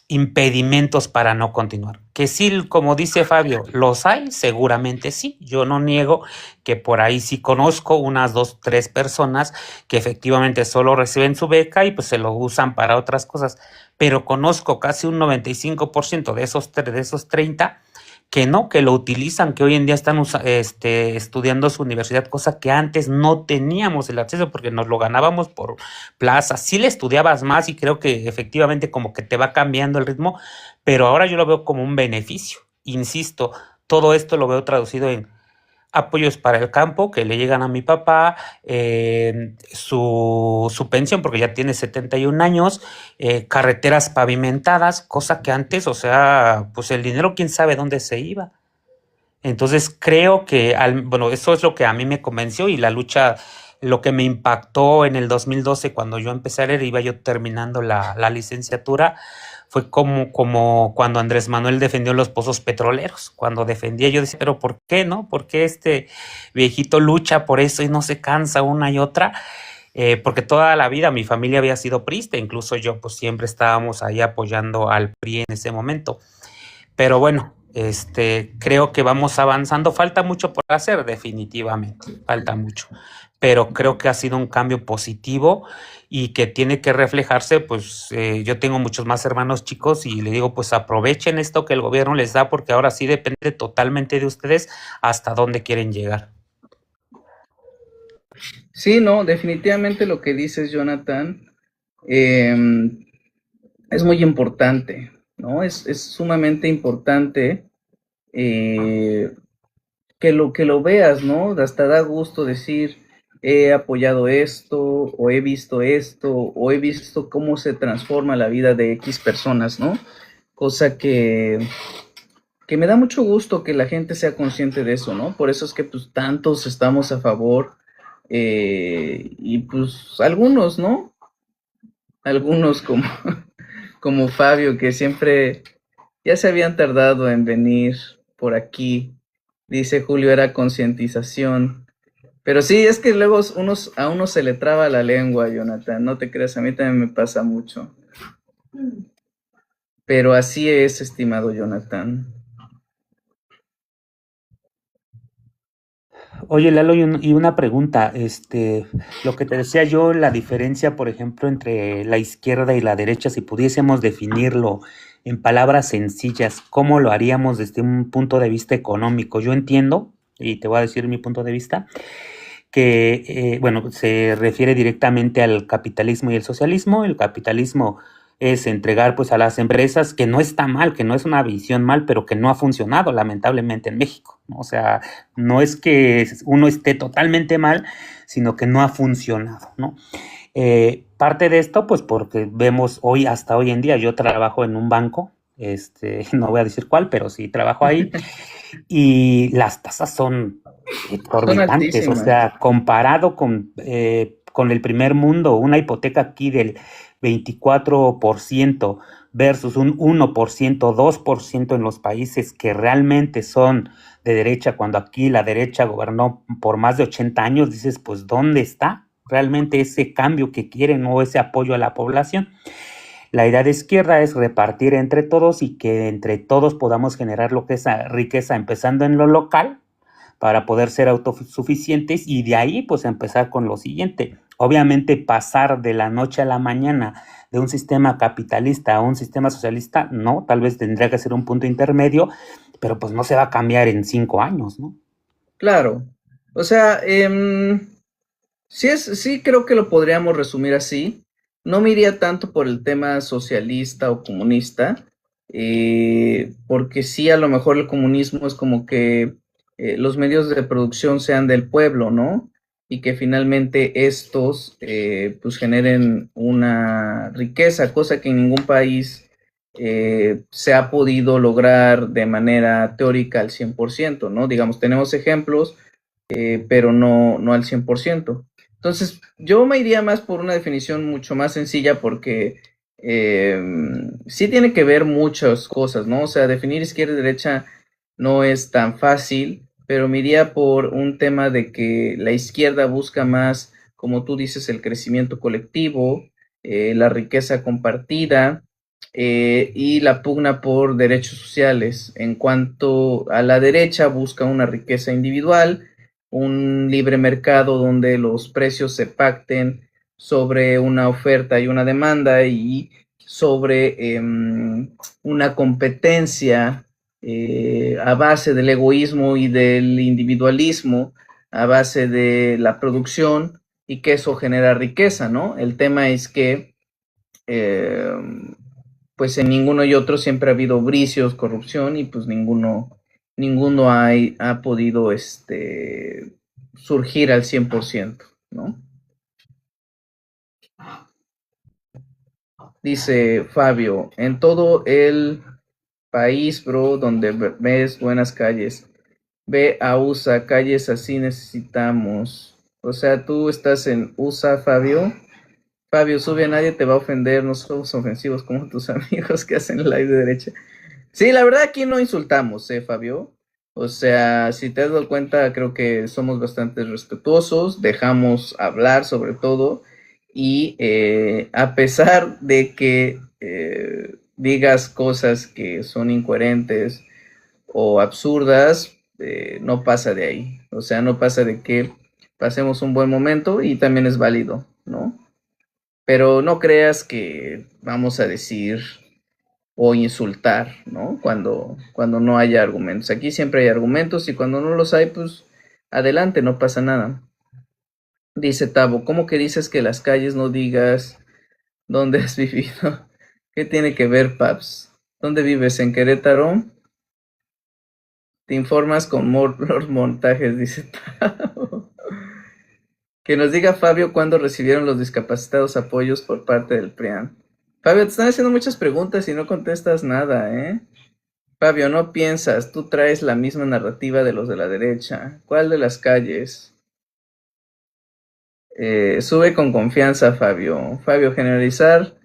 [SPEAKER 2] impedimentos para no continuar. Que sí, como dice Fabio, los hay, seguramente sí. Yo no niego que por ahí sí conozco unas 2, 3 personas que efectivamente solo reciben su beca y pues se lo usan para otras cosas. Pero conozco casi un 95% de esos 30 que no, que lo utilizan, que hoy en día están estudiando su universidad, cosa que antes no teníamos el acceso porque nos lo ganábamos por plaza. Sí le estudiabas más y creo que efectivamente como que te va cambiando el ritmo, pero ahora yo lo veo como un beneficio. Insisto, todo esto lo veo traducido en apoyos para el campo que le llegan a mi papá, su pensión porque ya tiene 71 años, carreteras pavimentadas, cosa que antes, o sea, pues el dinero quién sabe dónde se iba. Entonces creo que, bueno, eso es lo que a mí me convenció y la lucha, lo que me impactó en el 2012 cuando yo empecé a leer, iba yo terminando la licenciatura, fue como cuando Andrés Manuel defendió los pozos petroleros. Cuando defendía yo decía, pero ¿por qué no? ¿Por qué este viejito lucha por eso y no se cansa una y otra? Porque toda la vida mi familia había sido priista, incluso yo pues siempre estábamos ahí apoyando al PRI en ese momento. Pero bueno, creo que vamos avanzando. Falta mucho por hacer, definitivamente, falta mucho. Pero creo que ha sido un cambio positivo y que tiene que reflejarse, pues yo tengo muchos más hermanos chicos y le digo, pues aprovechen esto que el gobierno les da porque ahora sí depende totalmente de ustedes hasta dónde quieren llegar.
[SPEAKER 1] Sí, no, definitivamente lo que dices, Jonathan, es muy importante, ¿no? Es sumamente importante eh, que lo veas, ¿no? Hasta da gusto decir, he apoyado esto, o he visto esto, o he visto cómo se transforma la vida de X personas, ¿no? Cosa que me da mucho gusto que la gente sea consciente de eso, ¿no? Por eso es que pues tantos estamos a favor y pues algunos, ¿no? Algunos como, como Fabio, que siempre ya se habían tardado en venir por aquí. Dice Julio, era concientización. Pero sí, es que luego a uno se le traba la lengua, Jonathan. No te creas, a mí también me pasa mucho. Pero así es, estimado Jonathan.
[SPEAKER 2] Oye, Lalo, y una pregunta, lo que te decía yo, la diferencia, por ejemplo, entre la izquierda y la derecha, si pudiésemos definirlo en palabras sencillas, ¿cómo lo haríamos desde un punto de vista económico? Yo entiendo, y te voy a decir mi punto de vista, que, bueno, se refiere directamente al capitalismo y el socialismo. El capitalismo es entregar pues a las empresas, que no está mal, que no es una visión mal, pero que no ha funcionado lamentablemente en México, ¿no? O sea, no es que uno esté totalmente mal, sino que no ha funcionado, ¿no? Parte de esto, pues porque vemos hasta hoy en día, yo trabajo en un banco, no voy a decir cuál, pero sí trabajo ahí, y las tasas son
[SPEAKER 1] Son
[SPEAKER 2] exorbitantes, o
[SPEAKER 1] altísimas.
[SPEAKER 2] sea, comparado con el primer mundo, una hipoteca aquí del 24% versus un 1%, 2% en los países que realmente son de derecha, cuando aquí la derecha gobernó por más de 80 años, dices, pues, ¿dónde está realmente ese cambio que quieren o ese apoyo a la población? La idea de izquierda es repartir entre todos y que entre todos podamos generar lo que es riqueza, empezando en lo local, para poder ser autosuficientes y de ahí pues empezar con lo siguiente. Obviamente pasar de la noche a la mañana de un sistema capitalista a un sistema socialista, no, tal vez tendría que ser un punto intermedio, pero pues no se va a cambiar en 5 años, ¿no?
[SPEAKER 1] Claro. O sea, sí creo que lo podríamos resumir así. No me iría tanto por el tema socialista o comunista, porque sí, a lo mejor el comunismo es como que los medios de producción sean del pueblo, ¿no? Y que finalmente estos pues generen una riqueza, cosa que en ningún país se ha podido lograr de manera teórica al 100%, ¿no? Digamos, tenemos ejemplos pero no al 100%. Entonces, yo me iría más por una definición mucho más sencilla porque sí tiene que ver muchas cosas, ¿no? O sea, definir izquierda y derecha no es tan fácil, pero me iría por un tema de que la izquierda busca más, como tú dices, el crecimiento colectivo, la riqueza compartida, y la pugna por derechos sociales. En cuanto a la derecha, busca una riqueza individual, un libre mercado donde los precios se pacten sobre una oferta y una demanda y sobre una competencia a base del egoísmo y del individualismo, a base de la producción y que eso genera riqueza, ¿no? El tema es que eh, pues en ninguno y otro siempre ha habido vicios, corrupción y pues ninguno ha podido surgir al 100%, ¿no? Dice Fabio, en todo el país, bro, donde ves buenas calles, ve a USA, calles así necesitamos. O sea, tú estás en USA, Fabio. Fabio, sube, a nadie te va a ofender, no somos ofensivos como tus amigos que hacen live de derecha. Sí, la verdad aquí no insultamos, Fabio. O sea, si te has dado cuenta, creo que somos bastante respetuosos, dejamos hablar sobre todo, y a pesar de que digas cosas que son incoherentes o absurdas, no pasa de ahí. O sea, no pasa de que pasemos un buen momento y también es válido, ¿no? Pero no creas que vamos a decir o insultar, ¿no? Cuando no haya argumentos. Aquí siempre hay argumentos y cuando no los hay, pues adelante, no pasa nada. Dice Tabo, ¿cómo que dices que las calles no digas dónde has vivido? ¿Qué tiene que ver, Paps? ¿Dónde vives? ¿En Querétaro? Te informas con los montajes, dice Tabo. Que nos diga Fabio cuándo recibieron los discapacitados apoyos por parte del PRIAN. Fabio, te están haciendo muchas preguntas y no contestas nada, ¿eh? Fabio, no piensas, tú traes la misma narrativa de los de la derecha. ¿Cuál de las calles? Sube con confianza, Fabio. Fabio, generalizar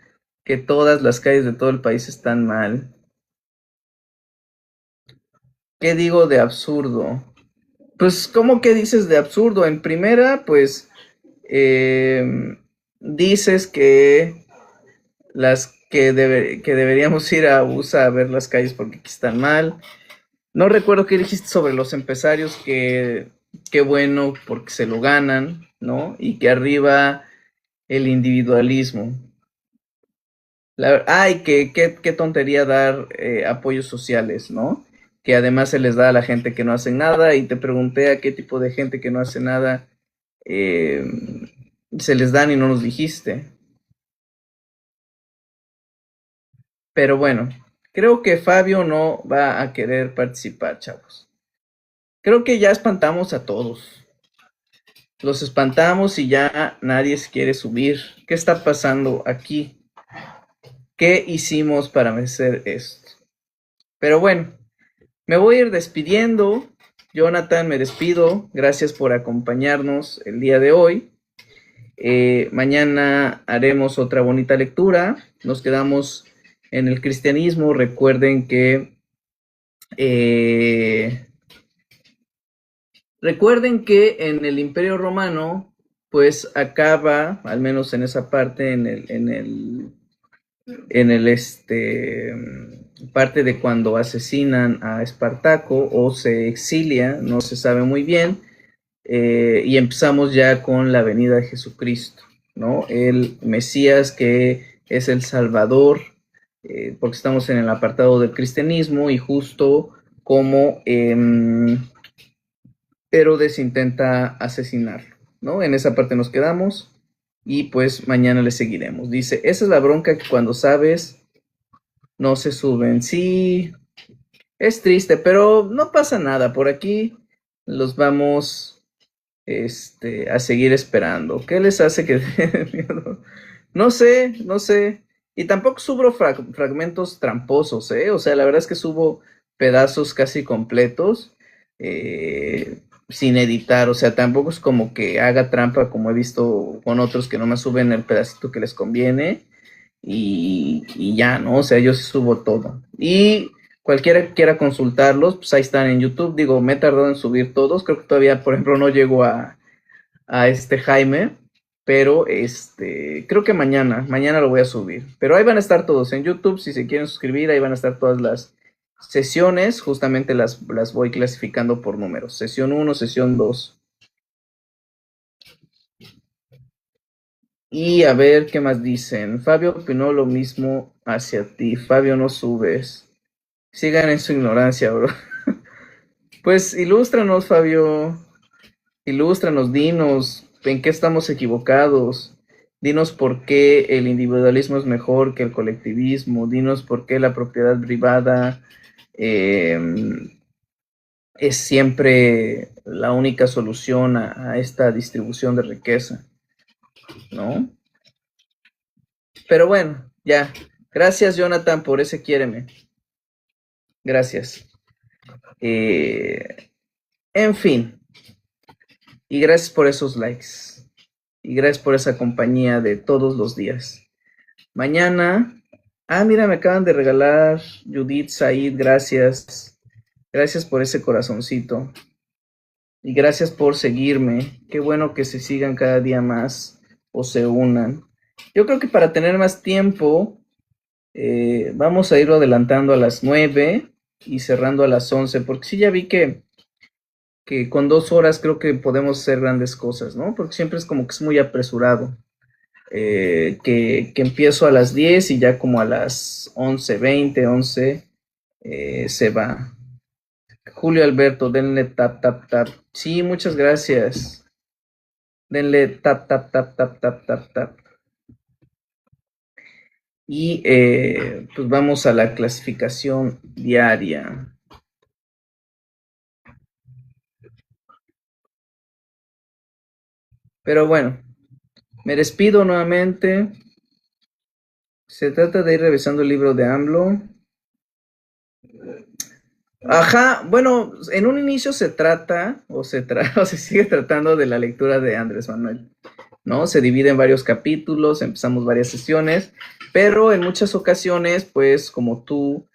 [SPEAKER 1] que todas las calles de todo el país están mal. ¿Qué digo de absurdo? Pues, ¿cómo que dices de absurdo? En primera, pues, dices que que deberíamos ir a USA a ver las calles porque aquí están mal. No recuerdo qué dijiste sobre los empresarios, que qué bueno porque se lo ganan, ¿no? Y que arriba el individualismo. Ay, qué tontería dar apoyos sociales, ¿no? Que además se les da a la gente que no hace nada, y te pregunté a qué tipo de gente que no hace nada eh, se les dan y no nos dijiste. Pero bueno, creo que Fabio no va a querer participar, chavos. Creo que ya espantamos a todos. Los espantamos y ya nadie se quiere subir. ¿Qué está pasando aquí? ¿Qué hicimos para merecer esto? Pero bueno, me voy a ir despidiendo. Jonathan, me despido. Gracias por acompañarnos el día de hoy. Mañana haremos otra bonita lectura. Nos quedamos en el cristianismo. Recuerden que en el Imperio Romano, pues acaba, al menos en esa parte, parte de cuando asesinan a Espartaco o se exilia, no se sabe muy bien, y empezamos ya con la venida de Jesucristo, ¿no? El Mesías, que es el Salvador, porque estamos en el apartado del cristianismo, y justo como Herodes intenta asesinarlo, ¿no? En esa parte nos quedamos y pues mañana le seguiremos. Dice, esa es la bronca, que cuando sabes no se suben. Sí, es triste, pero no pasa nada. Por aquí los vamos a seguir esperando. ¿Qué les hace que no sé, no sé. Y tampoco subo fragmentos tramposos, ¿eh? O sea, la verdad es que subo pedazos casi completos. sin editar, o sea, tampoco es como que haga trampa como he visto con otros que nomás suben el pedacito que les conviene y ya, ¿no? O sea, yo sí subo todo. Y cualquiera que quiera consultarlos, pues ahí están en YouTube. Digo, me he tardado en subir todos, creo que todavía, por ejemplo, no llego a este Jaime, pero creo que mañana lo voy a subir. Pero ahí van a estar todos en YouTube, si se quieren suscribir, ahí van a estar todas las sesiones, justamente las voy clasificando por números. Sesión 1, sesión 2. Y a ver qué más dicen. Fabio opinó lo mismo hacia ti. Fabio, no subes. Sigan en su ignorancia, bro. Pues ilústranos, Fabio. Ilústranos, dinos en qué estamos equivocados. Dinos por qué el individualismo es mejor que el colectivismo. Dinos por qué la propiedad privada eh, es siempre la única solución a esta distribución de riqueza, ¿no? Pero bueno, ya. Gracias, Jonathan, por ese quiéreme. Gracias. En fin. Y gracias por esos likes. Y gracias por esa compañía de todos los días. Mañana. Ah, mira, me acaban de regalar Judith Said. Gracias. Gracias por ese corazoncito. Y gracias por seguirme. Qué bueno que se sigan cada día más o se unan. Yo creo que para tener más tiempo, vamos a irlo adelantando a las 9 y cerrando a las 11, porque sí ya vi que con 2 horas creo que podemos hacer grandes cosas, ¿no? Porque siempre es como que es muy apresurado. Que empiezo a las 10 y ya como a las 11:20, 11, se va. Julio Alberto, denle tap, tap, tap. Sí, muchas gracias. Denle tap, tap, tap, tap, tap, tap, tap. Y pues vamos a la clasificación diaria. Pero bueno, me despido nuevamente. Se trata de ir revisando el libro de AMLO. Ajá, bueno, en un inicio se trata, o se sigue tratando de la lectura de Andrés Manuel, ¿no? Se divide en varios capítulos, empezamos varias sesiones, pero en muchas ocasiones, pues, como tú,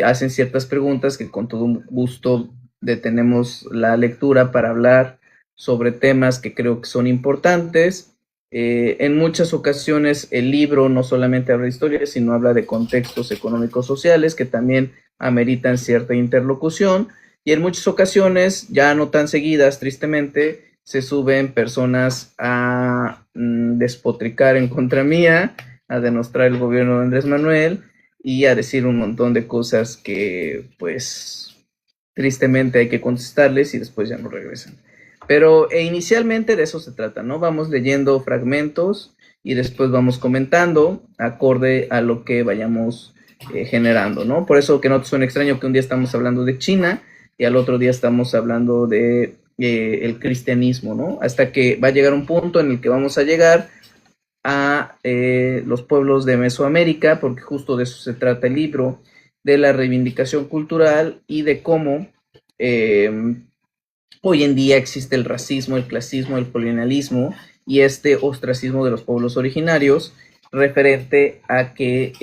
[SPEAKER 1] hacen ciertas preguntas que con todo gusto detenemos la lectura para hablar sobre temas que creo que son importantes. En muchas ocasiones el libro no solamente habla de historia, sino habla de contextos económicos sociales que también ameritan cierta interlocución, y en muchas ocasiones, ya no tan seguidas, tristemente, se suben personas a despotricar en contra mía, a denostar el gobierno de Andrés Manuel y a decir un montón de cosas que, pues, tristemente hay que contestarles y después ya no regresan. Pero inicialmente de eso se trata, ¿no? Vamos leyendo fragmentos y después vamos comentando acorde a lo que vayamos generando, ¿no? Por eso que no te suene extraño que un día estamos hablando de China y al otro día estamos hablando de el cristianismo, ¿no? Hasta que va a llegar un punto en el que vamos a llegar a los pueblos de Mesoamérica, porque justo de eso se trata el libro, de la reivindicación cultural y de cómo hoy en día existe el racismo, el clasismo, el colonialismo y este ostracismo de los pueblos originarios referente a que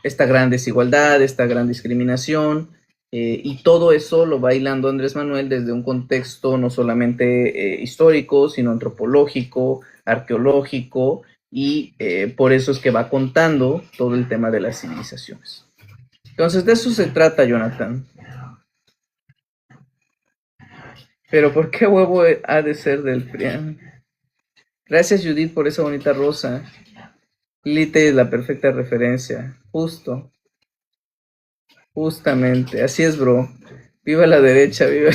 [SPEAKER 1] esta gran desigualdad, esta gran discriminación y todo eso lo va hilando Andrés Manuel desde un contexto no solamente histórico, sino antropológico, arqueológico, y por eso es que va contando todo el tema de las civilizaciones. Entonces de eso se trata, Jonathan. Pero ¿por qué huevo ha de ser del PRIAN? Gracias, Judith, por esa bonita rosa. Lite es la perfecta referencia. Justo. Justamente. Así es, bro. Viva la derecha, viva.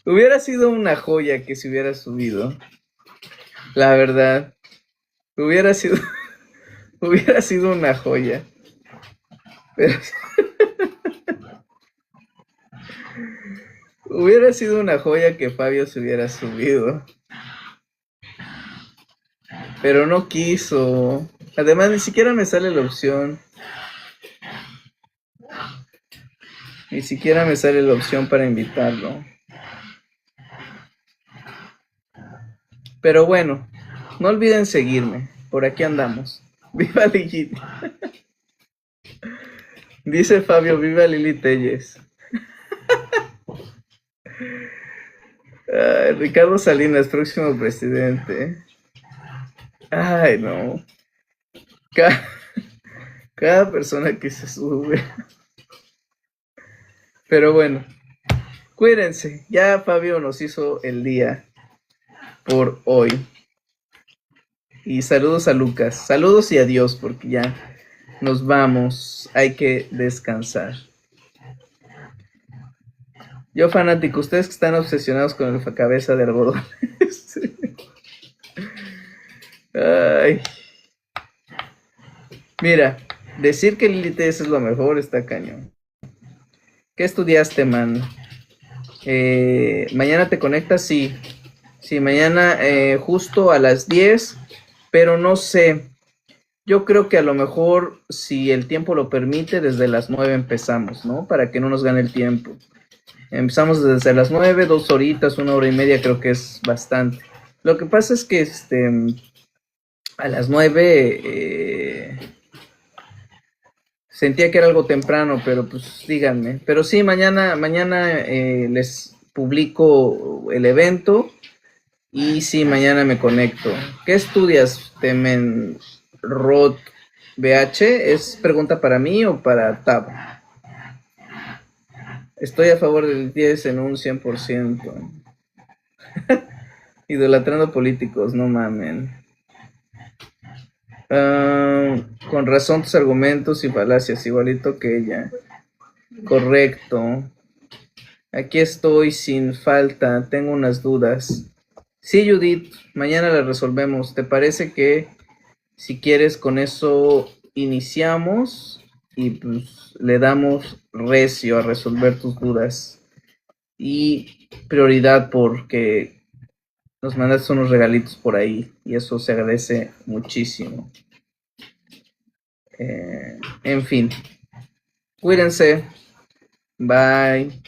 [SPEAKER 1] Hubiera sido una joya que se hubiera subido. La verdad. Hubiera sido. Hubiera sido una joya. Pero. Hubiera sido una joya que Fabio se hubiera subido. Pero no quiso. Además, ni siquiera me sale la opción. Ni siquiera me sale la opción para invitarlo. Pero bueno, no olviden seguirme. Por aquí andamos. ¡Viva Lili! Dice Fabio, viva Lili Telles. Ricardo Salinas, próximo presidente. Ay, no. Cada persona que se sube. Pero bueno, cuídense. Ya Fabio nos hizo el día por hoy. Y saludos a Lucas. Saludos y adiós, porque ya nos vamos. Hay que descansar. Yo fanático, ustedes que están obsesionados con el cabeza de algodón. Ay. Mira, decir que Lili Telles es lo mejor está cañón. ¿Qué estudiaste, man? ¿Mañana te conectas? Sí. Sí, mañana justo a las 10, pero no sé. Yo creo que a lo mejor, si el tiempo lo permite, desde las 9 empezamos, ¿no? Para que no nos gane el tiempo. Empezamos desde las 9, 2 horitas, 1 hora y media, creo que es bastante. Lo que pasa es que a las 9 sentía que era algo temprano, pero pues díganme. Pero sí, mañana les publico el evento y sí, mañana me conecto. ¿Qué estudias, Temen Rod BH? ¿Es pregunta para mí o para Tab? Estoy a favor del 10 en un 100%. Idolatrando políticos, no mamen. Con razón tus argumentos y falacias, igualito que ella. Correcto. Aquí estoy sin falta, tengo unas dudas. Sí, Judith, mañana las resolvemos. ¿Te parece que si quieres con eso iniciamos y pues le damos recio a resolver tus dudas? Y prioridad porque nos mandaste unos regalitos por ahí y eso se agradece muchísimo. En fin, cuídense. Bye.